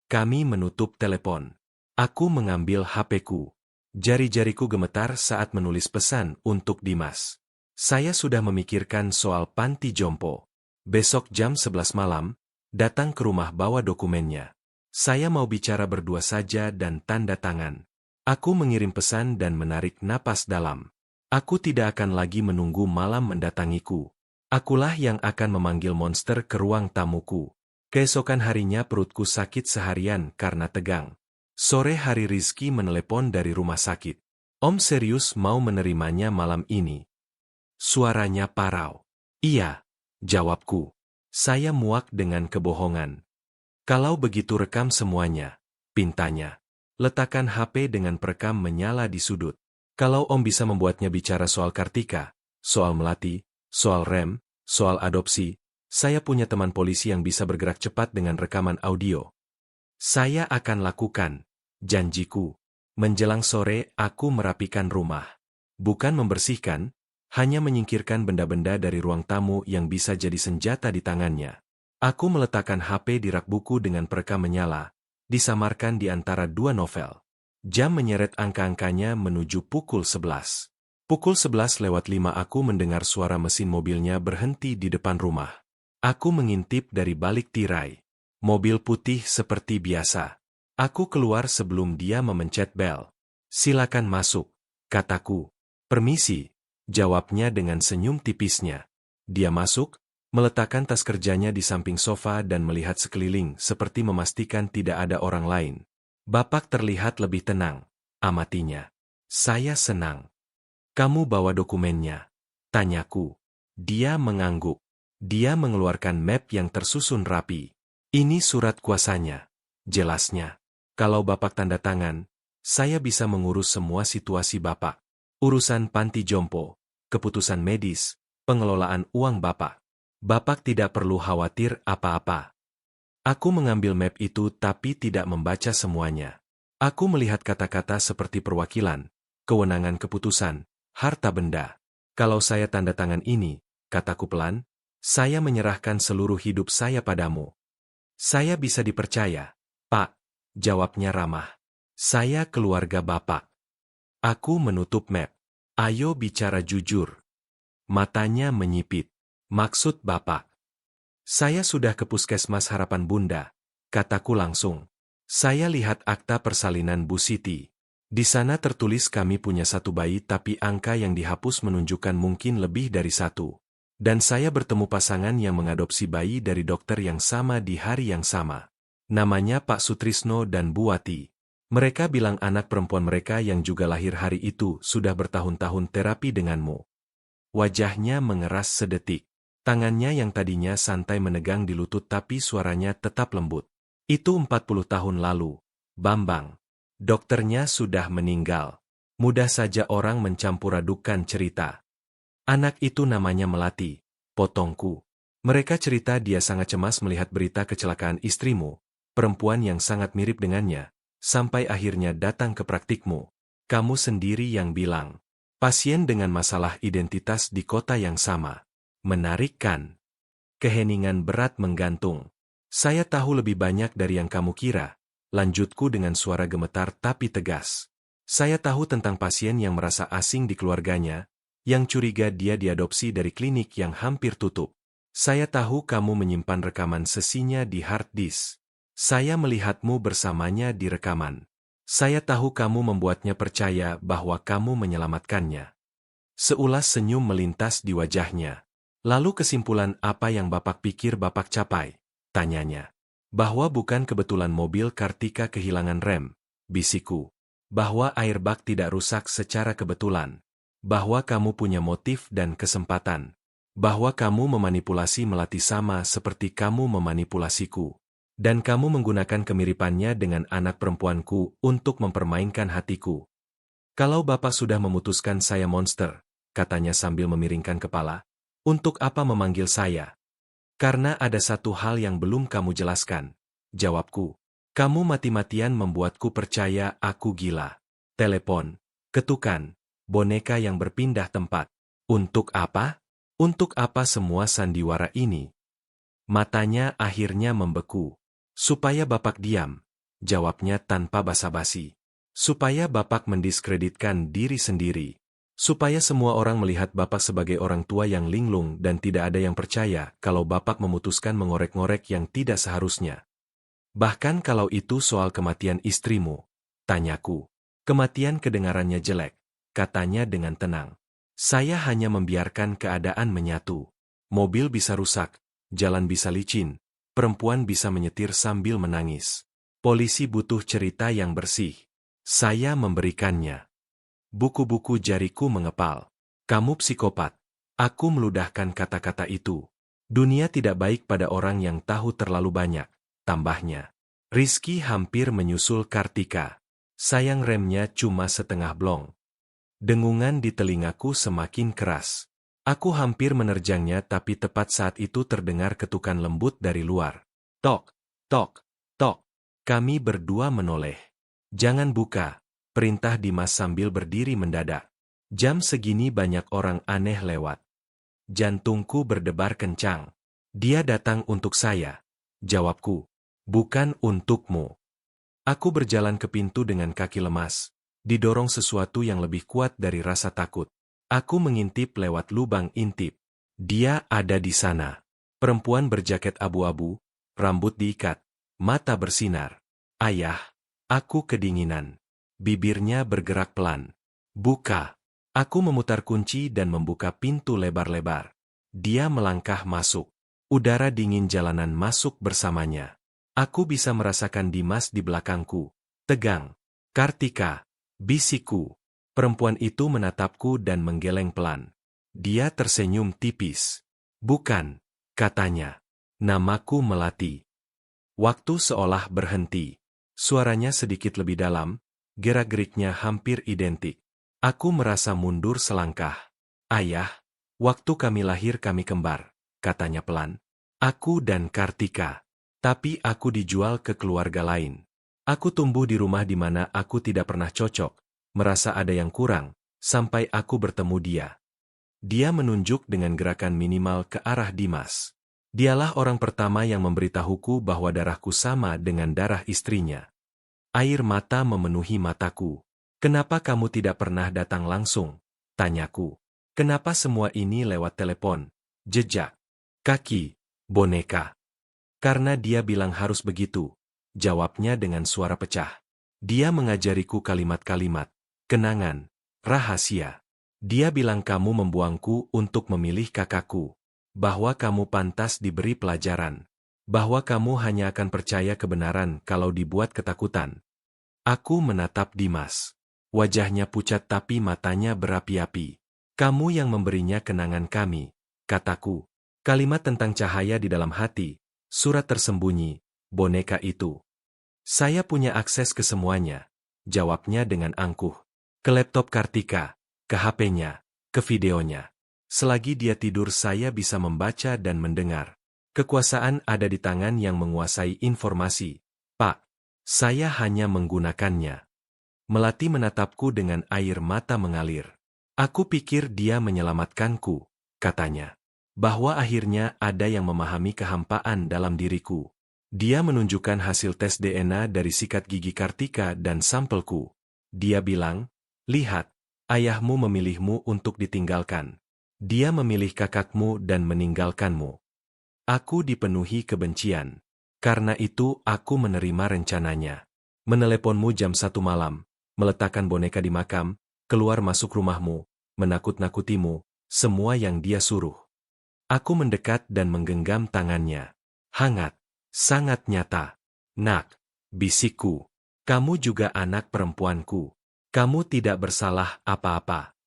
Kami menutup telepon. Aku mengambil HP-ku. Jari-jariku gemetar saat menulis pesan untuk Dimas. Saya sudah memikirkan soal panti jompo. Besok jam 11 malam, datang ke rumah bawa dokumennya. Saya mau bicara berdua saja dan tanda tangan. Aku mengirim pesan dan menarik napas dalam. Aku tidak akan lagi menunggu malam mendatangiku. Akulah yang akan memanggil monster ke ruang tamuku. Keesokan harinya perutku sakit seharian karena tegang. Sore hari Rizky menelepon dari rumah sakit. Om serius mau menerimanya malam ini. Suaranya parau. Iya, jawabku. Saya muak dengan kebohongan. Kalau begitu rekam semuanya, pintanya. Letakkan HP dengan perekam menyala di sudut. Kalau Om bisa membuatnya bicara soal Kartika, soal Melati, soal rem, soal adopsi, saya punya teman polisi yang bisa bergerak cepat dengan rekaman audio. Saya akan lakukan, janjiku. Menjelang sore, aku merapikan rumah. Bukan membersihkan, hanya menyingkirkan benda-benda dari ruang tamu yang bisa jadi senjata di tangannya. Aku meletakkan HP di rak buku dengan perekam menyala, disamarkan di antara dua novel. Jam menyeret angka-angkanya menuju pukul 11. Pukul 11:05 aku mendengar suara mesin mobilnya berhenti di depan rumah. Aku mengintip dari balik tirai. Mobil putih seperti biasa. Aku keluar sebelum dia memencet bel. Silakan masuk, kataku. Permisi, jawabnya dengan senyum tipisnya. Dia masuk, meletakkan tas kerjanya di samping sofa dan melihat sekeliling seperti memastikan tidak ada orang lain. Bapak terlihat lebih tenang, amatinya. Saya senang. Kamu bawa dokumennya? Tanyaku. Dia mengangguk. Dia mengeluarkan map yang tersusun rapi. Ini surat kuasanya. Jelasnya. Kalau Bapak tanda tangan, saya bisa mengurus semua situasi Bapak. Urusan panti jompo, keputusan medis, pengelolaan uang Bapak. Bapak tidak perlu khawatir apa-apa. Aku mengambil map itu tapi tidak membaca semuanya. Aku melihat kata-kata seperti perwakilan, kewenangan keputusan, harta benda. Kalau saya tanda tangan ini, kataku pelan, saya menyerahkan seluruh hidup saya padamu. Saya bisa dipercaya, Pak, jawabnya ramah. Saya keluarga Bapak. Aku menutup map. Ayo bicara jujur. Matanya menyipit. Maksud Bapak. Saya sudah ke Puskesmas Harapan Bunda, kataku langsung. Saya lihat akta persalinan Bu Siti. Di sana tertulis kami punya satu bayi tapi angka yang dihapus menunjukkan mungkin lebih dari satu. Dan saya bertemu pasangan yang mengadopsi bayi dari dokter yang sama di hari yang sama. Namanya Pak Sutrisno dan Bu Wati. Mereka bilang anak perempuan mereka yang juga lahir hari itu sudah bertahun-tahun terapi denganmu. Wajahnya mengeras sedetik. Tangannya yang tadinya santai menegang di lutut tapi suaranya tetap lembut. Itu 40 tahun lalu. Bambang. Dokternya sudah meninggal. Mudah saja orang mencampur adukan cerita. Anak itu namanya Melati, potongku. Mereka cerita dia sangat cemas melihat berita kecelakaan istrimu, perempuan yang sangat mirip dengannya, sampai akhirnya datang ke praktikmu. Kamu sendiri yang bilang, pasien dengan masalah identitas di kota yang sama. Menarik kan? Keheningan berat menggantung. Saya tahu lebih banyak dari yang kamu kira, lanjutku dengan suara gemetar tapi tegas. Saya tahu tentang pasien yang merasa asing di keluarganya, yang curiga dia diadopsi dari klinik yang hampir tutup. Saya tahu kamu menyimpan rekaman sesinya di hard disk. Saya melihatmu bersamanya di rekaman. Saya tahu kamu membuatnya percaya bahwa kamu menyelamatkannya. Seulas senyum melintas di wajahnya. Lalu kesimpulan apa yang Bapak pikir Bapak capai? Tanyanya. Bahwa bukan kebetulan mobil Kartika kehilangan rem, bisikku. Bahwa airbag tidak rusak secara kebetulan. Bahwa kamu punya motif dan kesempatan. Bahwa kamu memanipulasi Melati sama seperti kamu memanipulasiku. Dan kamu menggunakan kemiripannya dengan anak perempuanku untuk mempermainkan hatiku. Kalau Bapak sudah memutuskan saya monster, katanya sambil memiringkan kepala, untuk apa memanggil saya? Karena ada satu hal yang belum kamu jelaskan. Jawabku. Kamu mati-matian membuatku percaya aku gila. Telepon. Ketukan. Boneka yang berpindah tempat. Untuk apa? Untuk apa semua sandiwara ini? Matanya akhirnya membeku. Supaya Bapak diam. Jawabnya tanpa basa-basi. Supaya Bapak mendiskreditkan diri sendiri. Supaya semua orang melihat Bapak sebagai orang tua yang linglung dan tidak ada yang percaya kalau Bapak memutuskan mengorek-ngorek yang tidak seharusnya. Bahkan kalau itu soal kematian istrimu, tanyaku. Kematian kedengarannya jelek, katanya dengan tenang. Saya hanya membiarkan keadaan menyatu. Mobil bisa rusak, jalan bisa licin, perempuan bisa menyetir sambil menangis. Polisi butuh cerita yang bersih. Saya memberikannya. Buku-buku jariku mengepal. Kamu psikopat. Aku meludahkan kata-kata itu. Dunia tidak baik pada orang yang tahu terlalu banyak, tambahnya. Rizky hampir menyusul Kartika. Sayang remnya cuma setengah blong. Dengungan di telingaku semakin keras. Aku hampir menerjangnya tapi tepat saat itu terdengar ketukan lembut dari luar. Tok, tok, tok. Kami berdua menoleh. Jangan buka. Perintah Dimas sambil berdiri mendadak. Jam segini banyak orang aneh lewat. Jantungku berdebar kencang. Dia datang untuk saya. Jawabku. Bukan untukmu. Aku berjalan ke pintu dengan kaki lemas. Didorong sesuatu yang lebih kuat dari rasa takut. Aku mengintip lewat lubang intip. Dia ada di sana. Perempuan berjaket abu-abu, rambut diikat, mata bersinar. Ayah, aku kedinginan. Bibirnya bergerak pelan. Buka. Aku memutar kunci dan membuka pintu lebar-lebar. Dia melangkah masuk. Udara dingin jalanan masuk bersamanya. Aku bisa merasakan Dimas di belakangku. Tegang. Kartika. Bisikku. Perempuan itu menatapku dan menggeleng pelan. Dia tersenyum tipis. Bukan, katanya. Namaku Melati. Waktu seolah berhenti. Suaranya sedikit lebih dalam. Gerak-geriknya hampir identik. Aku merasa mundur selangkah. Ayah, waktu kami lahir kami kembar, katanya pelan. Aku dan Kartika. Tapi aku dijual ke keluarga lain. Aku tumbuh di rumah di mana aku tidak pernah cocok, merasa ada yang kurang, sampai aku bertemu dia. Dia menunjuk dengan gerakan minimal ke arah Dimas. Dialah orang pertama yang memberitahuku bahwa darahku sama dengan darah istrinya. Air mata memenuhi mataku. Kenapa kamu tidak pernah datang langsung? Tanyaku. Kenapa semua ini lewat telepon, jejak, kaki, boneka? Karena dia bilang harus begitu. Jawabnya dengan suara pecah. Dia mengajariku kalimat-kalimat, kenangan, rahasia. Dia bilang kamu membuangku untuk memilih kakakku. Bahwa kamu pantas diberi pelajaran. Bahwa kamu hanya akan percaya kebenaran kalau dibuat ketakutan. Aku menatap Dimas. Wajahnya pucat tapi matanya berapi-api. Kamu yang memberinya kenangan kami, kataku. Kalimat tentang cahaya di dalam hati, surat tersembunyi, boneka itu. Saya punya akses ke semuanya, jawabnya dengan angkuh. Ke laptop Kartika, ke HP-nya, ke videonya. Selagi dia tidur saya bisa membaca dan mendengar. Kekuasaan ada di tangan yang menguasai informasi. Pak. Saya hanya menggunakannya. Melati menatapku dengan air mata mengalir. Aku pikir dia menyelamatkanku, katanya. Bahwa akhirnya ada yang memahami kehampaan dalam diriku. Dia menunjukkan hasil tes DNA dari sikat gigi Kartika dan sampelku. Dia bilang, lihat, ayahmu memilihmu untuk ditinggalkan. Dia memilih kakakmu dan meninggalkanmu. Aku dipenuhi kebencian. Karena itu aku menerima rencananya. Meneleponmu jam 1 malam, meletakkan boneka di makam, keluar masuk rumahmu, menakut-nakutimu, semua yang dia suruh. Aku mendekat dan menggenggam tangannya. Hangat, sangat nyata. Nak, bisikku, kamu juga anak perempuanku. Kamu tidak bersalah apa-apa.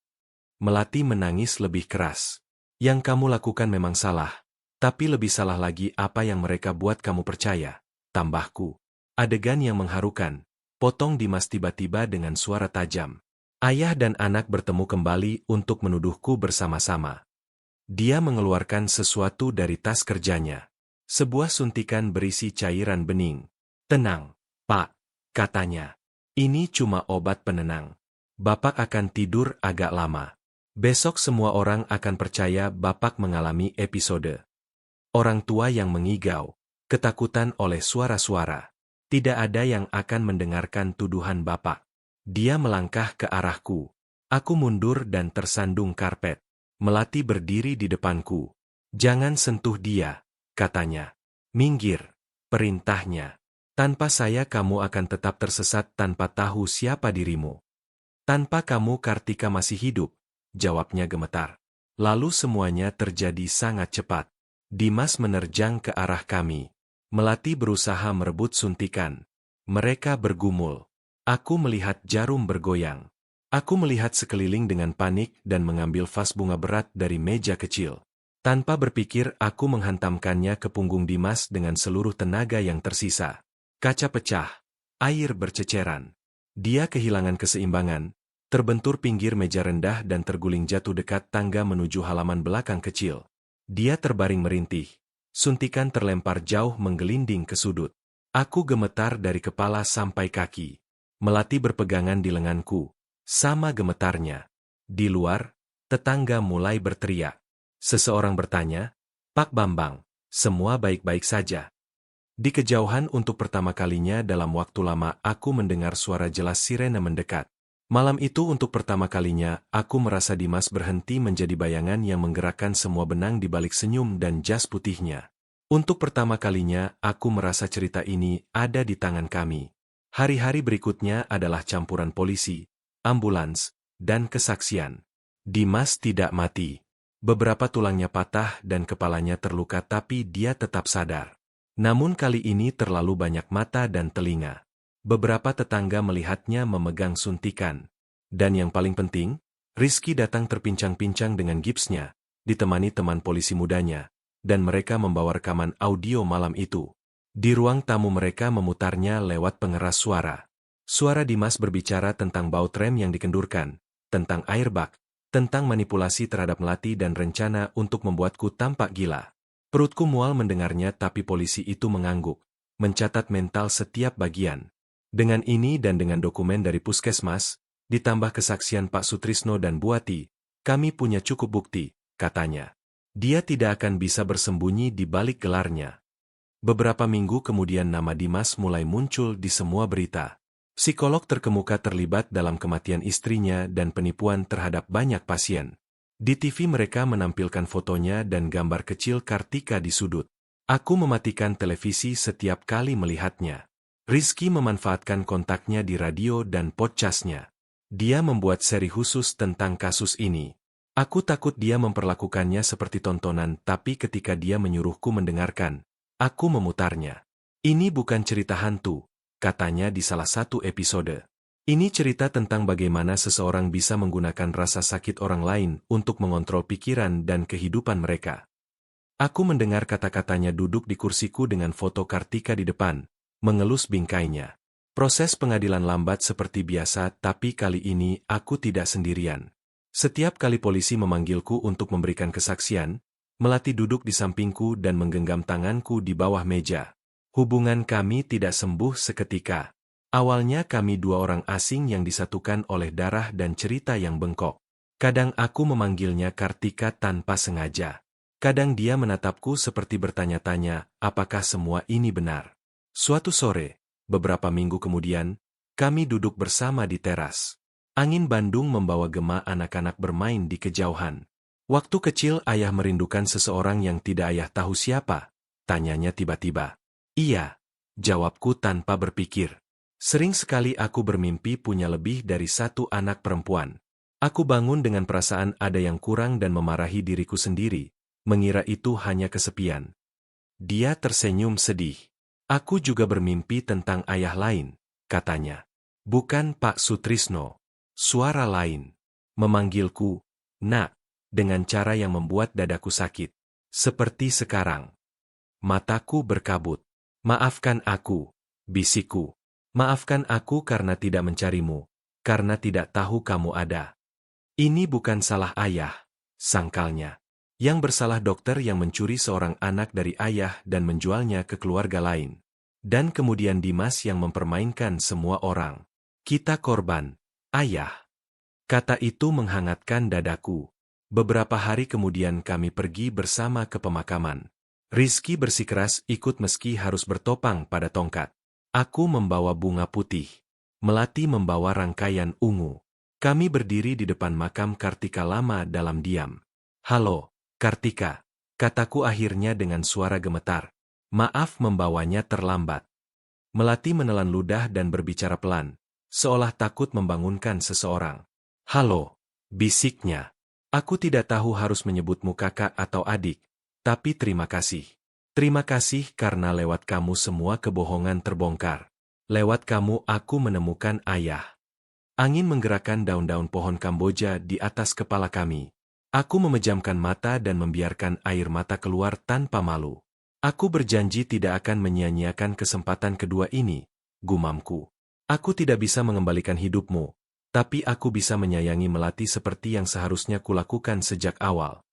Melati menangis lebih keras. Yang kamu lakukan memang salah. Tapi lebih salah lagi apa yang mereka buat kamu percaya, tambahku. Adegan yang mengharukan, potong Dimas tiba-tiba dengan suara tajam. Ayah dan anak bertemu kembali untuk menuduhku bersama-sama. Dia mengeluarkan sesuatu dari tas kerjanya. Sebuah suntikan berisi cairan bening. Tenang, Pak, katanya. Ini cuma obat penenang. Bapak akan tidur agak lama. Besok semua orang akan percaya Bapak mengalami episode. Orang tua yang mengigau, ketakutan oleh suara-suara. Tidak ada yang akan mendengarkan tuduhan Bapak. Dia melangkah ke arahku. Aku mundur dan tersandung karpet. Melati berdiri di depanku. Jangan sentuh dia, katanya. Minggir, perintahnya. Tanpa saya kamu akan tetap tersesat tanpa tahu siapa dirimu. Tanpa kamu Kartika masih hidup, jawabnya gemetar. Lalu semuanya terjadi sangat cepat. Dimas menerjang ke arah kami. Melati berusaha merebut suntikan. Mereka bergumul. Aku melihat jarum bergoyang. Aku melihat sekeliling dengan panik dan mengambil vas bunga berat dari meja kecil. Tanpa berpikir aku menghantamkannya ke punggung Dimas dengan seluruh tenaga yang tersisa. Kaca pecah. Air berceceran. Dia kehilangan keseimbangan, terbentur pinggir meja rendah dan terguling jatuh dekat tangga menuju halaman belakang kecil. Dia terbaring merintih. Suntikan terlempar jauh menggelinding ke sudut. Aku gemetar dari kepala sampai kaki. Melati berpegangan di lenganku. Sama gemetarnya. Di luar, tetangga mulai berteriak. Seseorang bertanya, "Pak Bambang, semua baik-baik saja?" Di kejauhan untuk pertama kalinya dalam waktu lama aku mendengar suara jelas sirene mendekat. Malam itu untuk pertama kalinya aku merasa Dimas berhenti menjadi bayangan yang menggerakkan semua benang di balik senyum dan jas putihnya. Untuk pertama kalinya aku merasa cerita ini ada di tangan kami. Hari-hari berikutnya adalah campuran polisi, ambulans, dan kesaksian. Dimas tidak mati. Beberapa tulangnya patah dan kepalanya terluka tapi dia tetap sadar. Namun kali ini terlalu banyak mata dan telinga. Beberapa tetangga melihatnya memegang suntikan. Dan yang paling penting, Rizky datang terpincang-pincang dengan gipsnya, ditemani teman polisi mudanya, dan mereka membawa rekaman audio malam itu. Di ruang tamu mereka memutarnya lewat pengeras suara. Suara Dimas berbicara tentang baut rem yang dikendurkan, tentang airbag, tentang manipulasi terhadap Melati dan rencana untuk membuatku tampak gila. Perutku mual mendengarnya tapi polisi itu mengangguk, mencatat mental setiap bagian. Dengan ini dan dengan dokumen dari puskesmas, ditambah kesaksian Pak Sutrisno dan Buati, kami punya cukup bukti, katanya. Dia tidak akan bisa bersembunyi di balik gelarnya. Beberapa minggu kemudian nama Dimas mulai muncul di semua berita. Psikolog terkemuka terlibat dalam kematian istrinya dan penipuan terhadap banyak pasien. Di TV mereka menampilkan fotonya dan gambar kecil Kartika di sudut. Aku mematikan televisi setiap kali melihatnya. Rizky memanfaatkan kontaknya di radio dan podcastnya. Dia membuat seri khusus tentang kasus ini. Aku takut dia memperlakukannya seperti tontonan, tapi ketika dia menyuruhku mendengarkan, aku memutarnya. Ini bukan cerita hantu, katanya di salah satu episode. Ini cerita tentang bagaimana seseorang bisa menggunakan rasa sakit orang lain untuk mengontrol pikiran dan kehidupan mereka. Aku mendengar kata-katanya duduk di kursiku dengan foto Kartika di depan, mengelus bingkainya. Proses pengadilan lambat seperti biasa, tapi kali ini aku tidak sendirian. Setiap kali polisi memanggilku untuk memberikan kesaksian, Melati duduk di sampingku dan menggenggam tanganku di bawah meja. Hubungan kami tidak sembuh seketika. Awalnya kami dua orang asing yang disatukan oleh darah dan cerita yang bengkok. Kadang aku memanggilnya Kartika tanpa sengaja. Kadang dia menatapku seperti bertanya-tanya, apakah semua ini benar? Suatu sore, beberapa minggu kemudian, kami duduk bersama di teras. Angin Bandung membawa gema anak-anak bermain di kejauhan. Waktu kecil ayah merindukan seseorang yang tidak ayah tahu siapa, tanyanya tiba-tiba. Iya, jawabku tanpa berpikir. Sering sekali aku bermimpi punya lebih dari satu anak perempuan. Aku bangun dengan perasaan ada yang kurang dan memarahi diriku sendiri, mengira itu hanya kesepian. Dia tersenyum sedih. Aku juga bermimpi tentang ayah lain, katanya. Bukan Pak Sutrisno. Suara lain. Memanggilku, Nak, dengan cara yang membuat dadaku sakit. Seperti sekarang. Mataku berkabut. Maafkan aku, bisikku. Maafkan aku karena tidak mencarimu, karena tidak tahu kamu ada. Ini bukan salah ayah, sangkalnya. Yang bersalah dokter yang mencuri seorang anak dari ayah dan menjualnya ke keluarga lain. Dan kemudian Dimas yang mempermainkan semua orang. Kita korban, ayah. Kata itu menghangatkan dadaku. Beberapa hari kemudian kami pergi bersama ke pemakaman. Rizky bersikeras ikut meski harus bertopang pada tongkat. Aku membawa bunga putih. Melati membawa rangkaian ungu. Kami berdiri di depan makam Kartika lama dalam diam. "Halo, Kartika," kataku akhirnya dengan suara gemetar. "Maaf membawanya terlambat." Melati menelan ludah dan berbicara pelan, seolah takut membangunkan seseorang. "Halo," bisiknya. "Aku tidak tahu harus menyebutmu kakak atau adik, tapi terima kasih. Terima kasih karena lewat kamu semua kebohongan terbongkar. Lewat kamu aku menemukan ayah." Angin menggerakkan daun-daun pohon Kamboja di atas kepala kami. Aku memejamkan mata dan membiarkan air mata keluar tanpa malu. "Aku berjanji tidak akan menyia-nyiakan kesempatan kedua ini," gumamku. "Aku tidak bisa mengembalikan hidupmu, tapi aku bisa menyayangi Melati seperti yang seharusnya kulakukan sejak awal."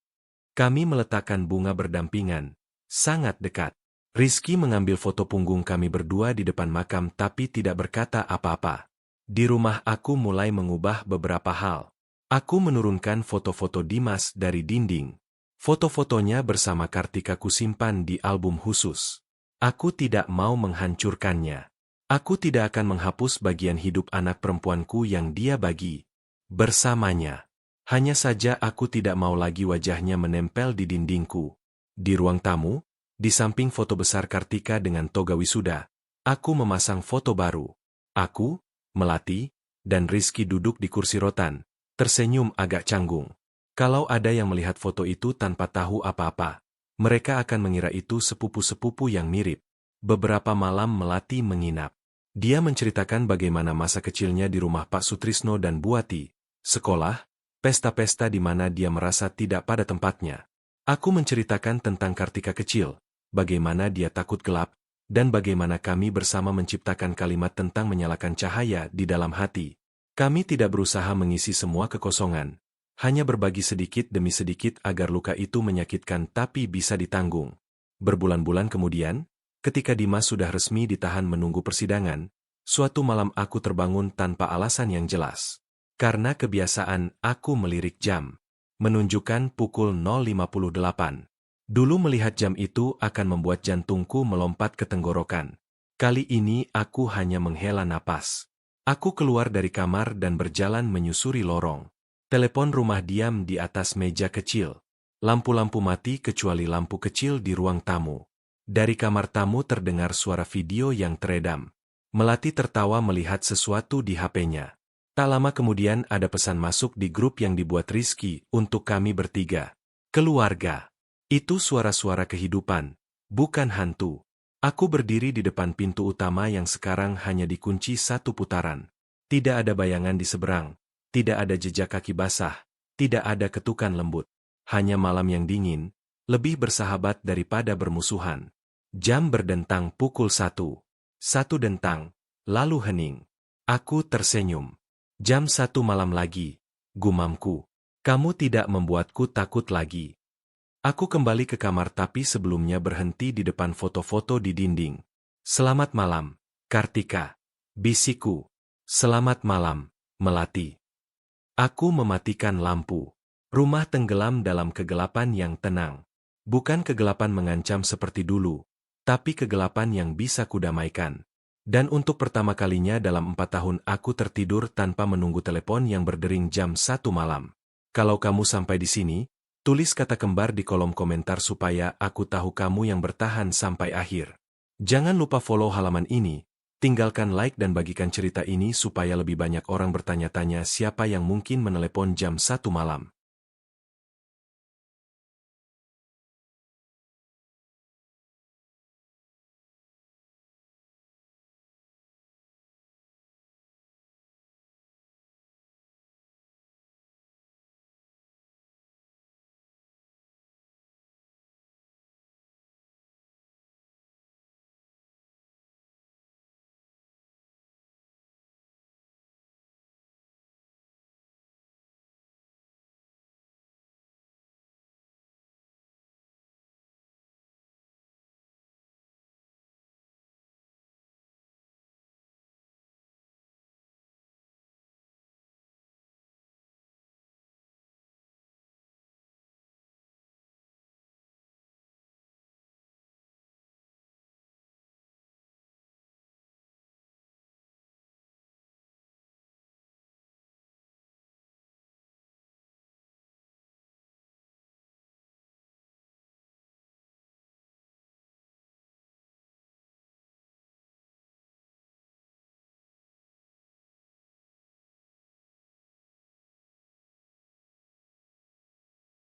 Kami meletakkan bunga berdampingan, sangat dekat. Rizky mengambil foto punggung kami berdua di depan makam tapi tidak berkata apa-apa. Di rumah aku mulai mengubah beberapa hal. Aku menurunkan foto-foto Dimas dari dinding. Foto-fotonya bersama Kartika kusimpan di album khusus. Aku tidak mau menghancurkannya. Aku tidak akan menghapus bagian hidup anak perempuanku yang dia bagi bersamanya. Hanya saja aku tidak mau lagi wajahnya menempel di dindingku. Di ruang tamu, di samping foto besar Kartika dengan toga wisuda, aku memasang foto baru. Aku, Melati, dan Rizky duduk di kursi rotan, tersenyum agak canggung. Kalau ada yang melihat foto itu tanpa tahu apa-apa, mereka akan mengira itu sepupu-sepupu yang mirip. Beberapa malam Melati menginap. Dia menceritakan bagaimana masa kecilnya di rumah Pak Sutrisno dan Buati, sekolah, pesta-pesta di mana dia merasa tidak pada tempatnya. Aku menceritakan tentang Kartika kecil, bagaimana dia takut gelap, dan bagaimana kami bersama menciptakan kalimat tentang menyalakan cahaya di dalam hati. Kami tidak berusaha mengisi semua kekosongan, hanya berbagi sedikit demi sedikit agar luka itu menyakitkan tapi bisa ditanggung. Berbulan-bulan kemudian, ketika Dimas sudah resmi ditahan menunggu persidangan, suatu malam aku terbangun tanpa alasan yang jelas. Karena kebiasaan, aku melirik jam. Menunjukkan pukul 0.58. Dulu melihat jam itu akan membuat jantungku melompat ke tenggorokan. Kali ini aku hanya menghela napas. Aku keluar dari kamar dan berjalan menyusuri lorong. Telepon rumah diam di atas meja kecil. Lampu-lampu mati kecuali lampu kecil di ruang tamu. Dari kamar tamu terdengar suara video yang teredam. Melati tertawa melihat sesuatu di HP-nya. Tak lama kemudian ada pesan masuk di grup yang dibuat Rizky untuk kami bertiga. "Keluarga. Itu suara-suara kehidupan, bukan hantu." Aku berdiri di depan pintu utama yang sekarang hanya dikunci satu putaran. Tidak ada bayangan di seberang, tidak ada jejak kaki basah, tidak ada ketukan lembut. Hanya malam yang dingin, lebih bersahabat daripada bermusuhan. Jam berdentang pukul 1. 1 dentang, lalu hening. Aku tersenyum. "Jam 1 malam lagi," gumamku. "Kamu tidak membuatku takut lagi." Aku kembali ke kamar tapi sebelumnya berhenti di depan foto-foto di dinding. "Selamat malam, Kartika," bisikku. "Selamat malam, Melati." Aku mematikan lampu. Rumah tenggelam dalam kegelapan yang tenang. Bukan kegelapan mengancam seperti dulu, tapi kegelapan yang bisa kudamaikan. Dan untuk pertama kalinya dalam 4 tahun aku tertidur tanpa menunggu telepon yang berdering jam 1 malam. Kalau kamu sampai di sini, tulis kata kembar di kolom komentar supaya aku tahu kamu yang bertahan sampai akhir. Jangan lupa follow halaman ini, tinggalkan like dan bagikan cerita ini supaya lebih banyak orang bertanya-tanya siapa yang mungkin menelepon jam 1 malam.